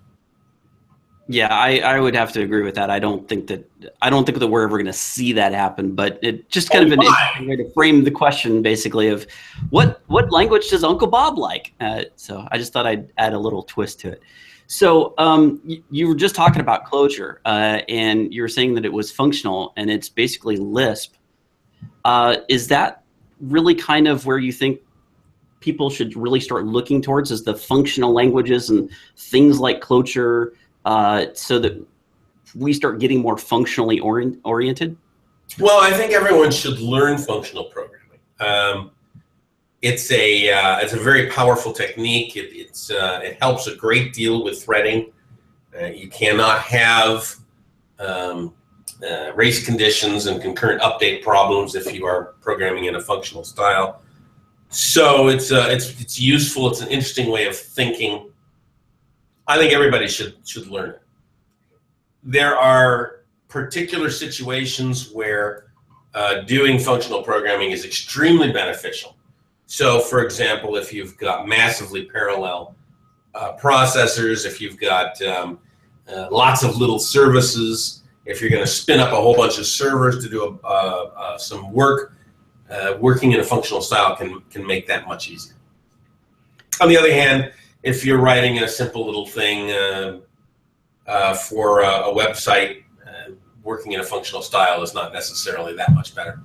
A: Yeah, I would have to agree with that. I don't think that we're ever going to see that happen. But it just kind of an interesting way to frame the question, basically, of what language does Uncle Bob like? So I just thought I'd add a little twist to it. So you were just talking about Clojure, and you were saying that it was functional, and it's basically Lisp. Is that really kind of where you think people should really start looking towards, is the functional languages and things like Clojure, so that we start getting more functionally oriented?
B: Well, I think everyone should learn functional programming. It's a very powerful technique. It helps a great deal with threading. You cannot have race conditions and concurrent update problems if you are programming in a functional style. So it's useful. It's an interesting way of thinking. I think everybody should learn it. There are particular situations where doing functional programming is extremely beneficial. So, for example, if you've got massively parallel processors, if you've got lots of little services, if you're going to spin up a whole bunch of servers to do some work, working in a functional style can make that much easier. On the other hand, if you're writing a simple little thing for a website, working in a functional style is not necessarily that much better.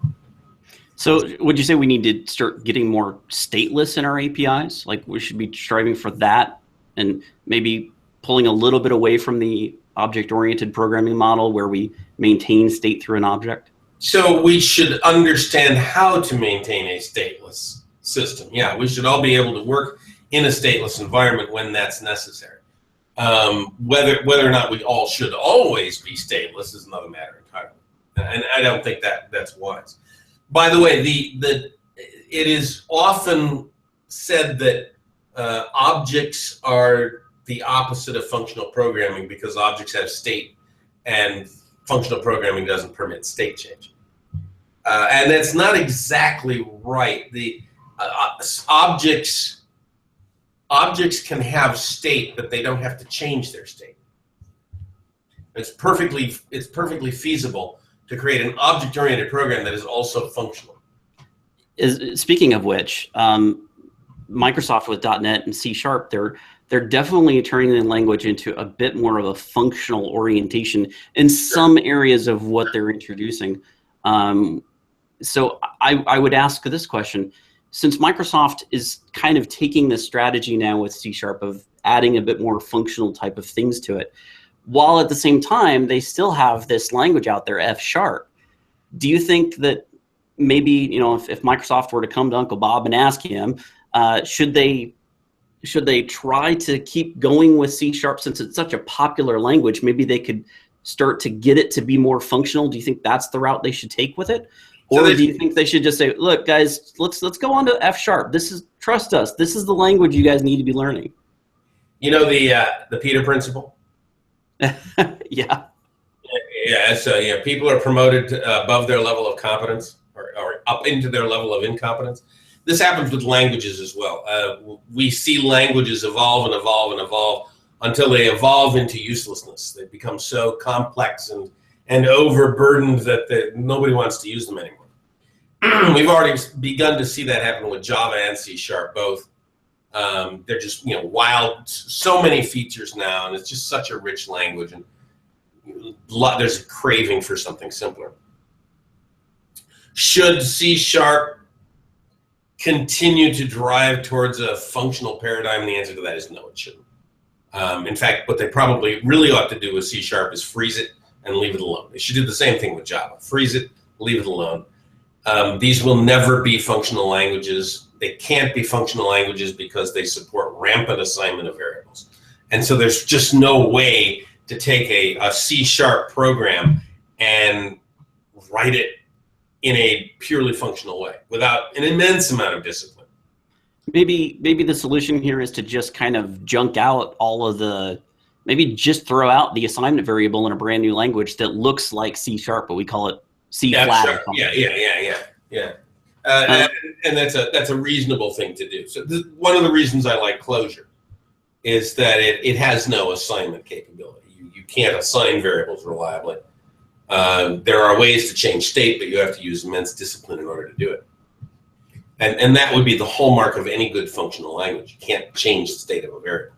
A: So would you say we need to start getting more stateless in our APIs? Like we should be striving for that, and maybe pulling a little bit away from the object-oriented programming model where we maintain state through an object?
B: So we should understand how to maintain a stateless system. Yeah, we should all be able to work in a stateless environment when that's necessary. Whether or not we all should always be stateless is another matter entirely, and I don't think that's wise. By the way, it is often said that objects are the opposite of functional programming because objects have state and functional programming doesn't permit state change. And that's not exactly right. The objects can have state, but they don't have to change their state. It's perfectly feasible to create an object-oriented program that is also functional.
A: Speaking of which, Microsoft with .NET and C#, they're definitely turning the language into a bit more of a functional orientation in some areas of what they're introducing. So I would ask this question. Since Microsoft is kind of taking this strategy now with C# of adding a bit more functional type of things to it, while at the same time they still have this language out there, F#, do you think that maybe, if Microsoft were to come to Uncle Bob and ask him, should they try to keep going with C# since it's such a popular language? Maybe they could start to get it to be more functional. Do you think that's the route they should take with it? Or do you think they should just say, look, guys, let's go on to F#. Trust us. This is the language you guys need to be learning.
B: You know the Peter Principle?
A: Yeah.
B: Yeah. So people are promoted above their level of competence or up into their level of incompetence. This happens with languages as well. We see languages evolve and evolve and evolve until they evolve into uselessness. They become so complex and overburdened that nobody wants to use them anymore. We've already begun to see that happen with Java and C# both. They're just wild, so many features now, and it's just such a rich language, and there's a craving for something simpler. Should C# continue to drive towards a functional paradigm? The answer to that is no, it shouldn't. In fact, what they probably really ought to do with C# is freeze it and leave it alone. They should do the same thing with Java. Freeze it, leave it alone. These will never be functional languages. They can't be functional languages because they support rampant assignment of variables. And so there's just no way to take a C# program and write it in a purely functional way without an immense amount of discipline. Maybe
A: the solution here is to just kind of junk out all of the, maybe just throw out the assignment variable in a brand new language that looks like C#, but we call it C flat.
B: Yeah. And that's a reasonable thing to do. So one of the reasons I like Clojure is that it has no assignment capability. You can't assign variables reliably. There are ways to change state, but you have to use immense discipline in order to do it. And that would be the hallmark of any good functional language. You can't change the state of a variable.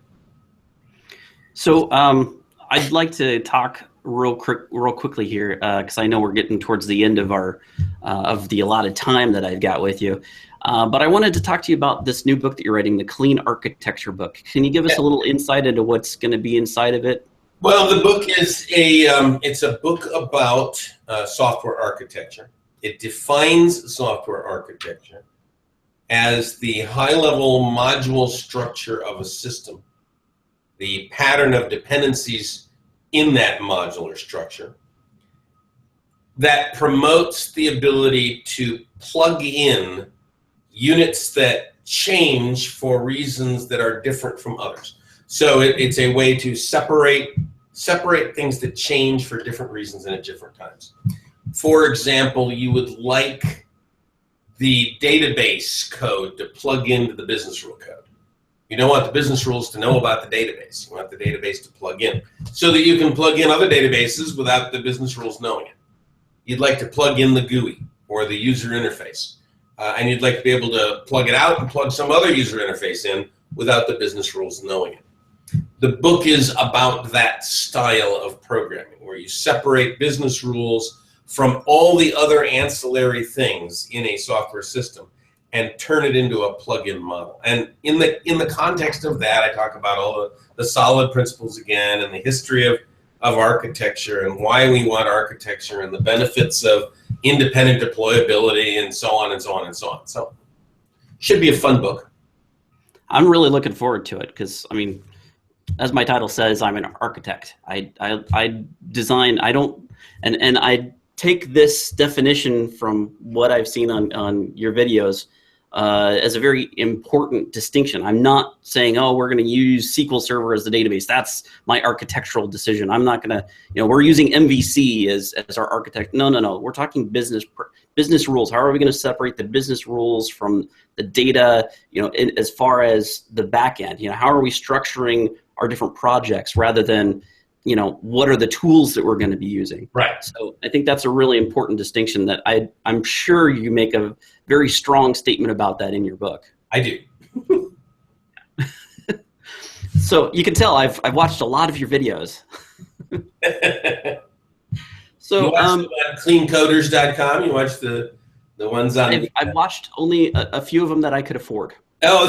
A: So I'd like to talk real quickly here, because I know we're getting towards the end of our of the allotted time that I've got with you. But I wanted to talk to you about this new book that you're writing, the Clean Architecture book. Can you give us a little insight into what's going to be inside of it?
B: Well, the book is it's a book about software architecture. It defines software architecture as the high-level module structure of a system, the pattern of dependencies in that modular structure that promotes the ability to plug in units that change for reasons that are different from others. So it's a way to separate things that change for different reasons and at different times. For example, you would like the database code to plug into the business rule code. You don't want the business rules to know about the database. You want the database to plug in so that you can plug in other databases without the business rules knowing it. You'd like to plug in the GUI or the user interface. And you'd like to be able to plug it out and plug some other user interface in without the business rules knowing it. The book is about that style of programming where you separate business rules from all the other ancillary things in a software system and turn it into a plug-in model. And in the context of that, I talk about all the solid principles again and the history of architecture and why we want architecture and the benefits of independent deployability and so on and so on and so on. So should be a fun book.
A: I'm really looking forward to it because, I mean, as my title says, I'm an architect. I design, I don't, and I take this definition from what I've seen on your videos as a very important distinction. I'm not saying, oh, we're going to use SQL Server as the database. That's my architectural decision. I'm not going to, we're using MVC as our architect. No. We're talking business rules. How are we going to separate the business rules from the data, as far as the back end? How are we structuring our different projects rather than, what are the tools that we're going to be using?
B: Right.
A: So I think that's a really important distinction that I'm sure you make a very strong statement about that in your book.
B: I do.
A: So you can tell I've watched a lot of your videos. So
B: you watched cleancoders.com? You watched the ones on...
A: I've watched only a few of them that I could afford.
B: Oh,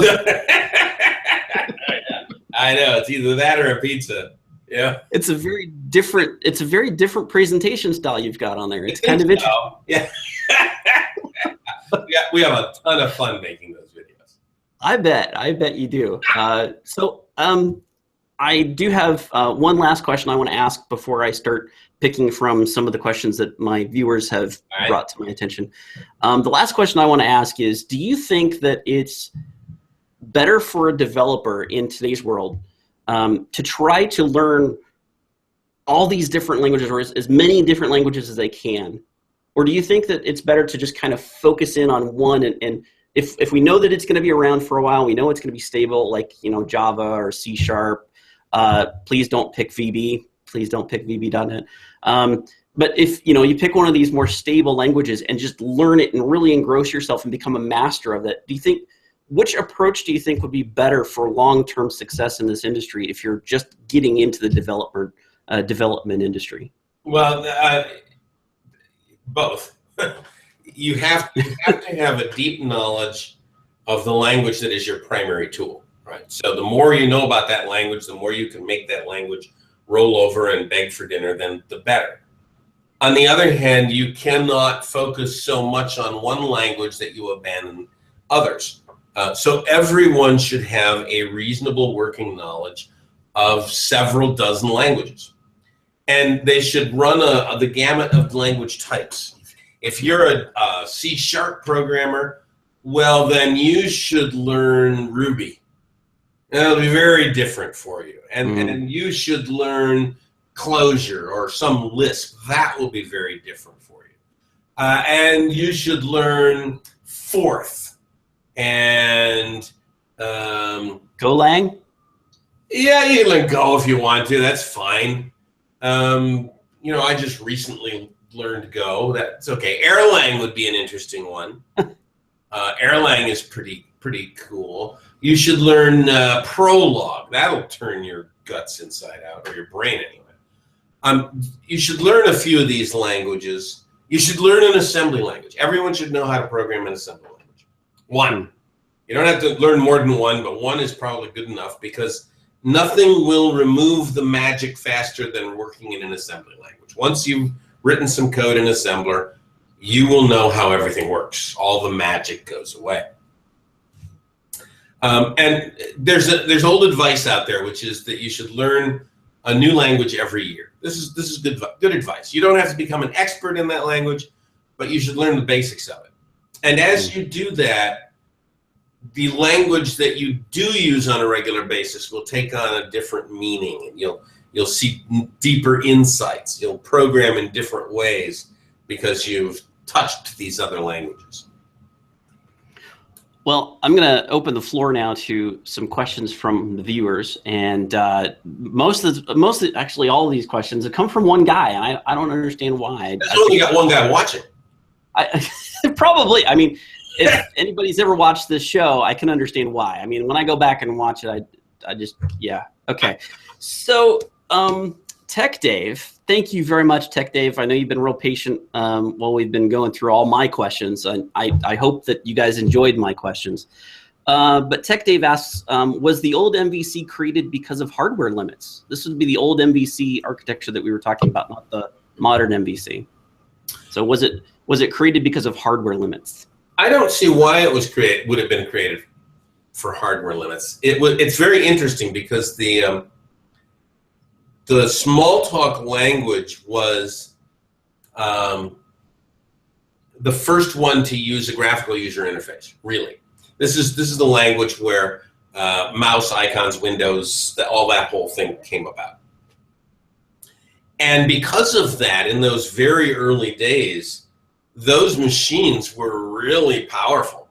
B: I know. It's either that or a pizza. Yeah.
A: It's a very different presentation style you've got on there. It's kind of interesting.
B: Yeah. Yeah, we have a ton of fun making those videos.
A: I bet you do. So I do have one last question I want to ask before I start picking from some of the questions that my viewers have brought to my attention. The last question I want to ask is, do you think that it's better for a developer in today's world to try to learn all these different languages, or as many different languages as they can? Or do you think that it's better to just kind of focus in on one, and if we know that it's going to be around for a while, we know it's going to be stable, like Java or C#, please don't pick VB, please don't pick VB.NET. But if you pick one of these more stable languages and just learn it and really engross yourself and become a master of it, which approach do you think would be better for long-term success in this industry if you're just getting into the development industry?
B: Well, both. You have to have a deep knowledge of the language that is your primary tool. Right. So the more you know about that language, the more you can make that language roll over and beg for dinner, then the better. On the other hand, you cannot focus so much on one language that you abandon others. So everyone should have a reasonable working knowledge of several dozen languages. And they should run the gamut of language types. If you're a C# programmer, well, then you should learn Ruby. It'll be very different for you. And you should learn Clojure or some Lisp. That will be very different for you. And you should learn Forth and
A: Golang?
B: Yeah, you can learn Go if you want to. That's fine. I just recently learned Go. That's okay. Erlang would be an interesting one. Erlang is pretty cool. You should learn Prolog. That'll turn your guts inside out, or your brain anyway. You should learn a few of these languages. You should learn an assembly language. Everyone should know how to program an assembly language. One. You don't have to learn more than one, but one is probably good enough, because nothing will remove the magic faster than working in an assembly language. Once you've written some code in assembler, you will know how everything works. All the magic goes away. And there's old advice out there, which is that you should learn a new language every year. This is good advice. You don't have to become an expert in that language, but you should learn the basics of it. And as you do that, the language that you do use on a regular basis will take on a different meaning, and you'll see deeper insights. You'll program in different ways because you've touched these other languages.
A: Well, I'm going to open the floor now to some questions from the viewers, and actually all of these questions have come from one guy, and I don't understand why.
B: There's only got one guy watching.
A: Probably. I mean, if anybody's ever watched this show, I can understand why. I mean, when I go back and watch it, I just, yeah. Okay. So, Tech Dave, thank you very much, Tech Dave. I know you've been real patient while we've been going through all my questions. I hope that you guys enjoyed my questions. But Tech Dave asks, was the old MVC created because of hardware limits? This would be the old MVC architecture that we were talking about, not the modern MVC. So was it created because of hardware limits?
B: I don't see why it would have been created for hardware limits. It's very interesting because the Smalltalk language was the first one to use a graphical user interface. Really, this is the language where mouse icons, windows, all that whole thing came about. And because of that, in those very early days, those machines were really powerful.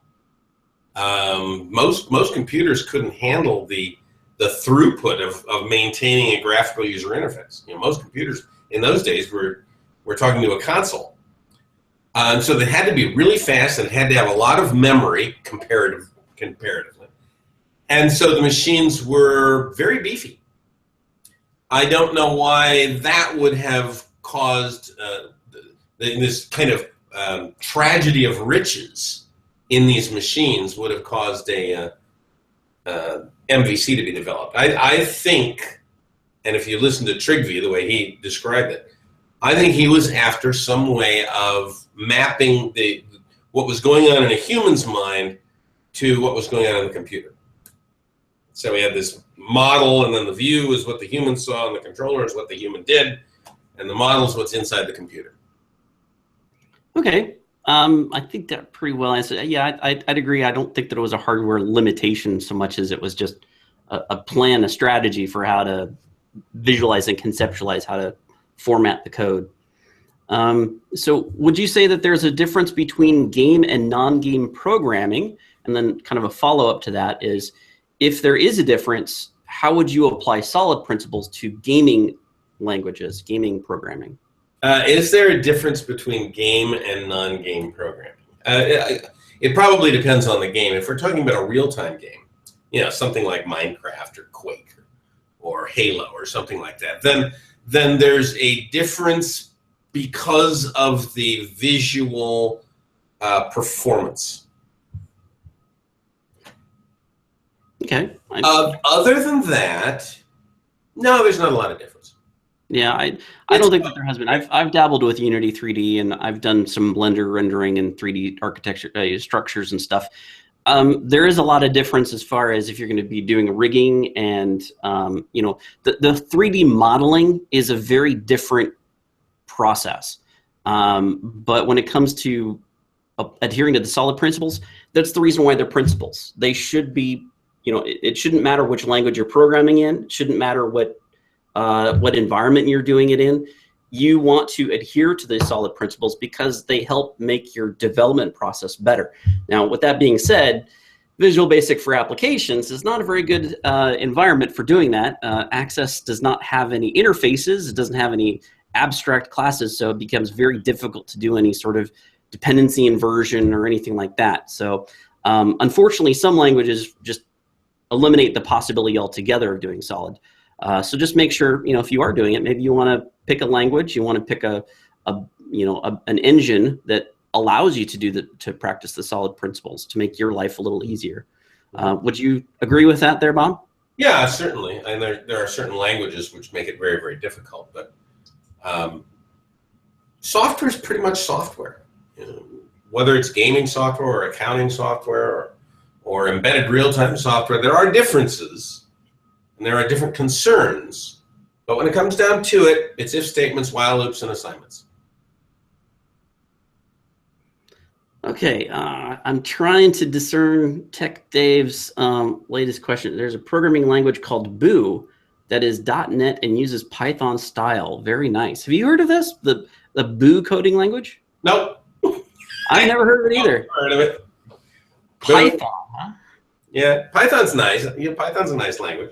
B: Most computers couldn't handle the throughput of maintaining a graphical user interface. Most computers in those days were talking to a console. So they had to be really fast and had to have a lot of memory comparatively. And so the machines were very beefy. I don't know why that would have caused this kind of tragedy of riches in these machines would have caused a MVC to be developed. I think, and if you listen to Trygve, the way he described it, I think he was after some way of mapping what was going on in a human's mind to what was going on in the computer. So we had this model, and then the view is what the human saw, and the controller is what the human did, and the model is what's inside the computer.
A: Okay. I think that pretty well answered. Yeah, I'd agree. I don't think that it was a hardware limitation so much as it was just a plan, a strategy for how to visualize and conceptualize how to format the code. So would you say that there's a difference between game and non-game programming? And then kind of a follow-up to that is, if there is a difference, how would you apply solid principles to gaming languages, gaming programming?
B: Is there a difference between game and non-game programming? It probably depends on the game. If we're talking about a real-time game, something like Minecraft or Quake or Halo or something like that, then there's a difference because of the visual performance.
A: Okay.
B: Other than that, no, there's not a lot of difference.
A: Yeah, I don't think that there has been. I've dabbled with Unity 3D, and I've done some Blender rendering and 3D architecture structures and stuff. There is a lot of difference as far as if you're going to be doing rigging and the 3D modeling is a very different process. But when it comes to adhering to the solid principles, that's the reason why they're principles. They should be, it shouldn't matter which language you're programming in. It shouldn't matter what environment you're doing it in. You want to adhere to the solid principles because they help make your development process better. Now, with that being said, Visual Basic for applications is not a very good environment for doing that. Access does not have any interfaces. It doesn't have any abstract classes, so it becomes very difficult to do any sort of dependency inversion or anything like that. So unfortunately, some languages just eliminate the possibility altogether of doing solid. So just make sure, if you are doing it, maybe you want to pick a language, you want to pick an engine that allows you to practice the solid principles to make your life a little easier. Would you agree with that there, Bob?
B: Yeah, certainly. And there are certain languages which make it very, very difficult. But software is pretty much software. Whether it's gaming software or accounting software or embedded real-time software, there are differences. And there are different concerns, but when it comes down to it, it's if statements, while loops, and assignments.
A: Okay, I'm trying to discern Tech Dave's latest question. There's a programming language called Boo that is .NET and uses Python style. Very nice. Have you heard of this? The Boo coding language?
B: Nope.
A: I never heard of it either.
B: Heard of it.
A: Python, huh?
B: Yeah, Python's nice. Python's a nice language.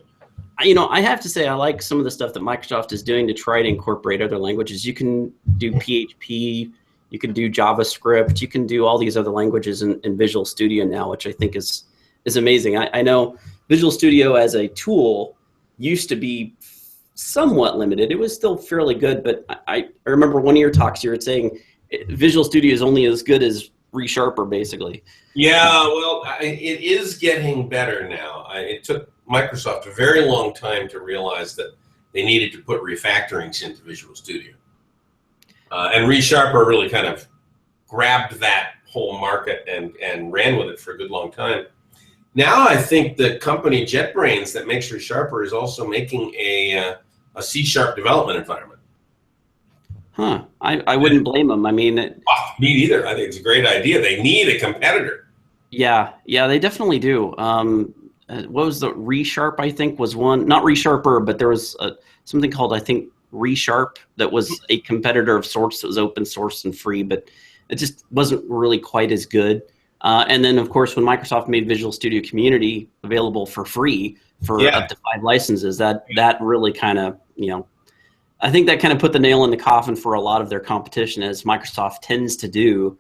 A: I have to say I like some of the stuff that Microsoft is doing to try to incorporate other languages. You can do PHP, you can do JavaScript, you can do all these other languages in Visual Studio now, which I think is amazing. I know Visual Studio as a tool used to be somewhat limited. It was still fairly good, but I remember one of your talks, you were saying Visual Studio is only as good as ReSharper, basically.
B: Yeah, well, it is getting better now. It took Microsoft a very long time to realize that they needed to put refactorings into Visual Studio. And ReSharper really kind of grabbed that whole market and ran with it for a good long time. Now I think the company JetBrains that makes ReSharper is also making a C# development environment.
A: Huh. I wouldn't blame them. I mean,
B: me neither. I think it's a great idea. They need a competitor.
A: Yeah, they definitely do. What was the ReSharp, I think, was one. Not ReSharper, but there was something called, I think, ReSharp that was a competitor of sorts that was open source and free, but it just wasn't really quite as good. And then, of course, when Microsoft made Visual Studio Community available for free for up to 5 licenses, that really kind of, I think that kind of put the nail in the coffin for a lot of their competition, as Microsoft tends to do.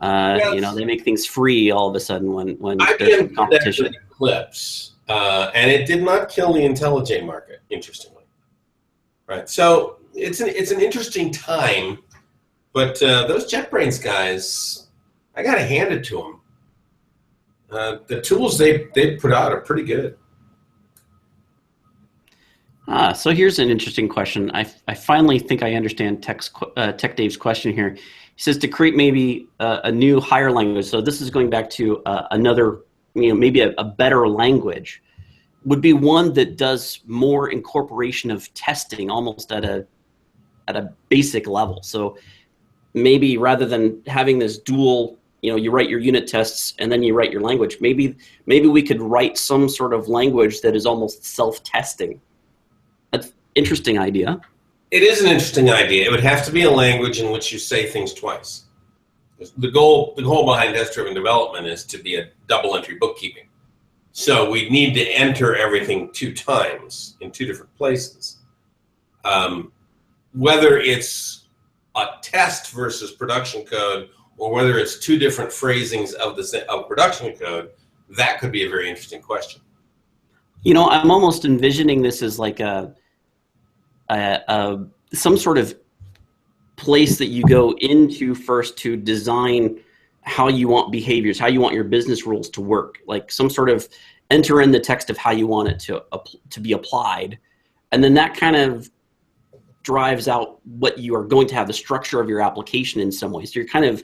A: They make things free all of a sudden when there's competition.
B: Eclipse, and it did not kill the IntelliJ market, interestingly. Right. So it's an interesting time, but those JetBrains guys, I got to hand it to them. The tools they put out are pretty good.
A: So here's an interesting question. I finally think I understand Tech Dave's question here. He says to create maybe a new higher language. So this is going back to another, maybe a better language, would be one that does more incorporation of testing almost at a basic level. So maybe rather than having this dual, you write your unit tests and then you write your language, maybe we could write some sort of language that is almost self-testing. That's an interesting idea.
B: It is an interesting idea. It would have to be a language in which you say things twice. The goal behind test-driven development is to be a double-entry bookkeeping. So we need to enter everything 2 times in 2 different places. Whether it's a test versus production code, or whether it's 2 different phrasings of production code, that could be a very interesting question.
A: I'm almost envisioning this as like some sort of place that you go into first to design how you want behaviors, how you want your business rules to work, like some sort of enter in the text of how you want it to be applied. And then that kind of drives out what you are going to have, the structure of your application in some ways. So you're kind of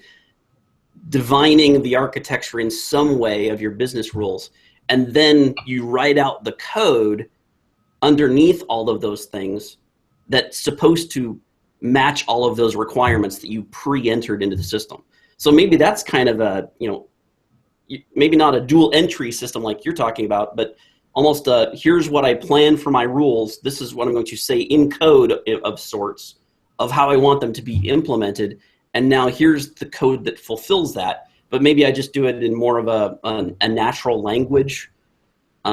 A: divining the architecture in some way of your business rules. And then you write out the code underneath all of those things that's supposed to match all of those requirements that you pre-entered into the system. So maybe that's kind of a, maybe not a dual entry system like you're talking about, but almost here's what I plan for my rules. This is what I'm going to say in code of sorts of how I want them to be implemented. And now here's the code that fulfills that. But maybe I just do it in more of a natural language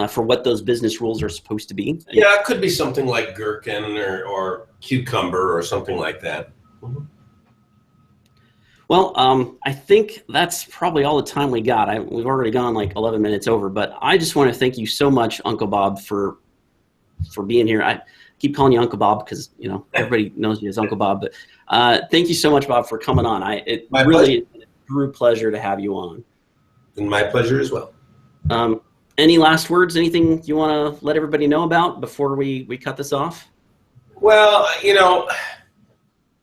A: for what those business rules are supposed to be.
B: Yeah, it could be something like Gherkin or Cucumber or something like that. Mm-hmm.
A: Well, I think that's probably all the time we got. We've already gone like 11 minutes over, but I just want to thank you so much, Uncle Bob, for being here. I keep calling you Uncle Bob because, everybody knows you as Uncle Bob, but thank you so much, Bob, for coming on. It really is a true pleasure to have you on.
B: And my pleasure as well.
A: Any last words, anything you want to let everybody know about before we cut this off?
B: Well,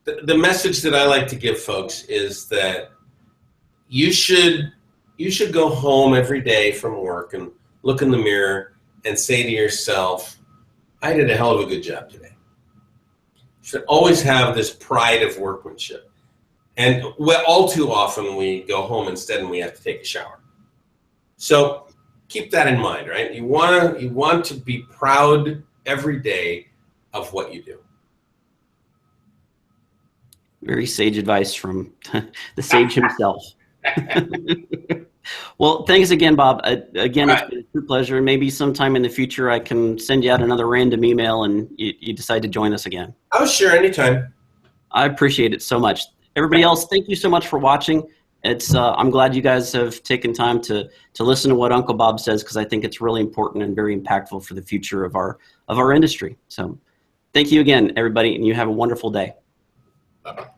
B: the message that I like to give folks is that you should go home every day from work and look in the mirror and say to yourself, I did a hell of a good job today. You should always have this pride of workmanship. And all too often we go home instead and we have to take a shower. So keep that in mind, right? You want to be proud every day of what you do.
A: Very sage advice from the sage himself. Well, thanks again, Bob. Again, It's been a true pleasure. Maybe sometime in the future I can send you out another random email and you decide to join us again.
B: Oh, sure, anytime.
A: I appreciate it so much. Everybody else, thank you so much for watching. I'm glad you guys have taken time to listen to what Uncle Bob says, because I think it's really important and very impactful for the future of our industry. So thank you again, everybody, and you have a wonderful day.
B: Bye-bye.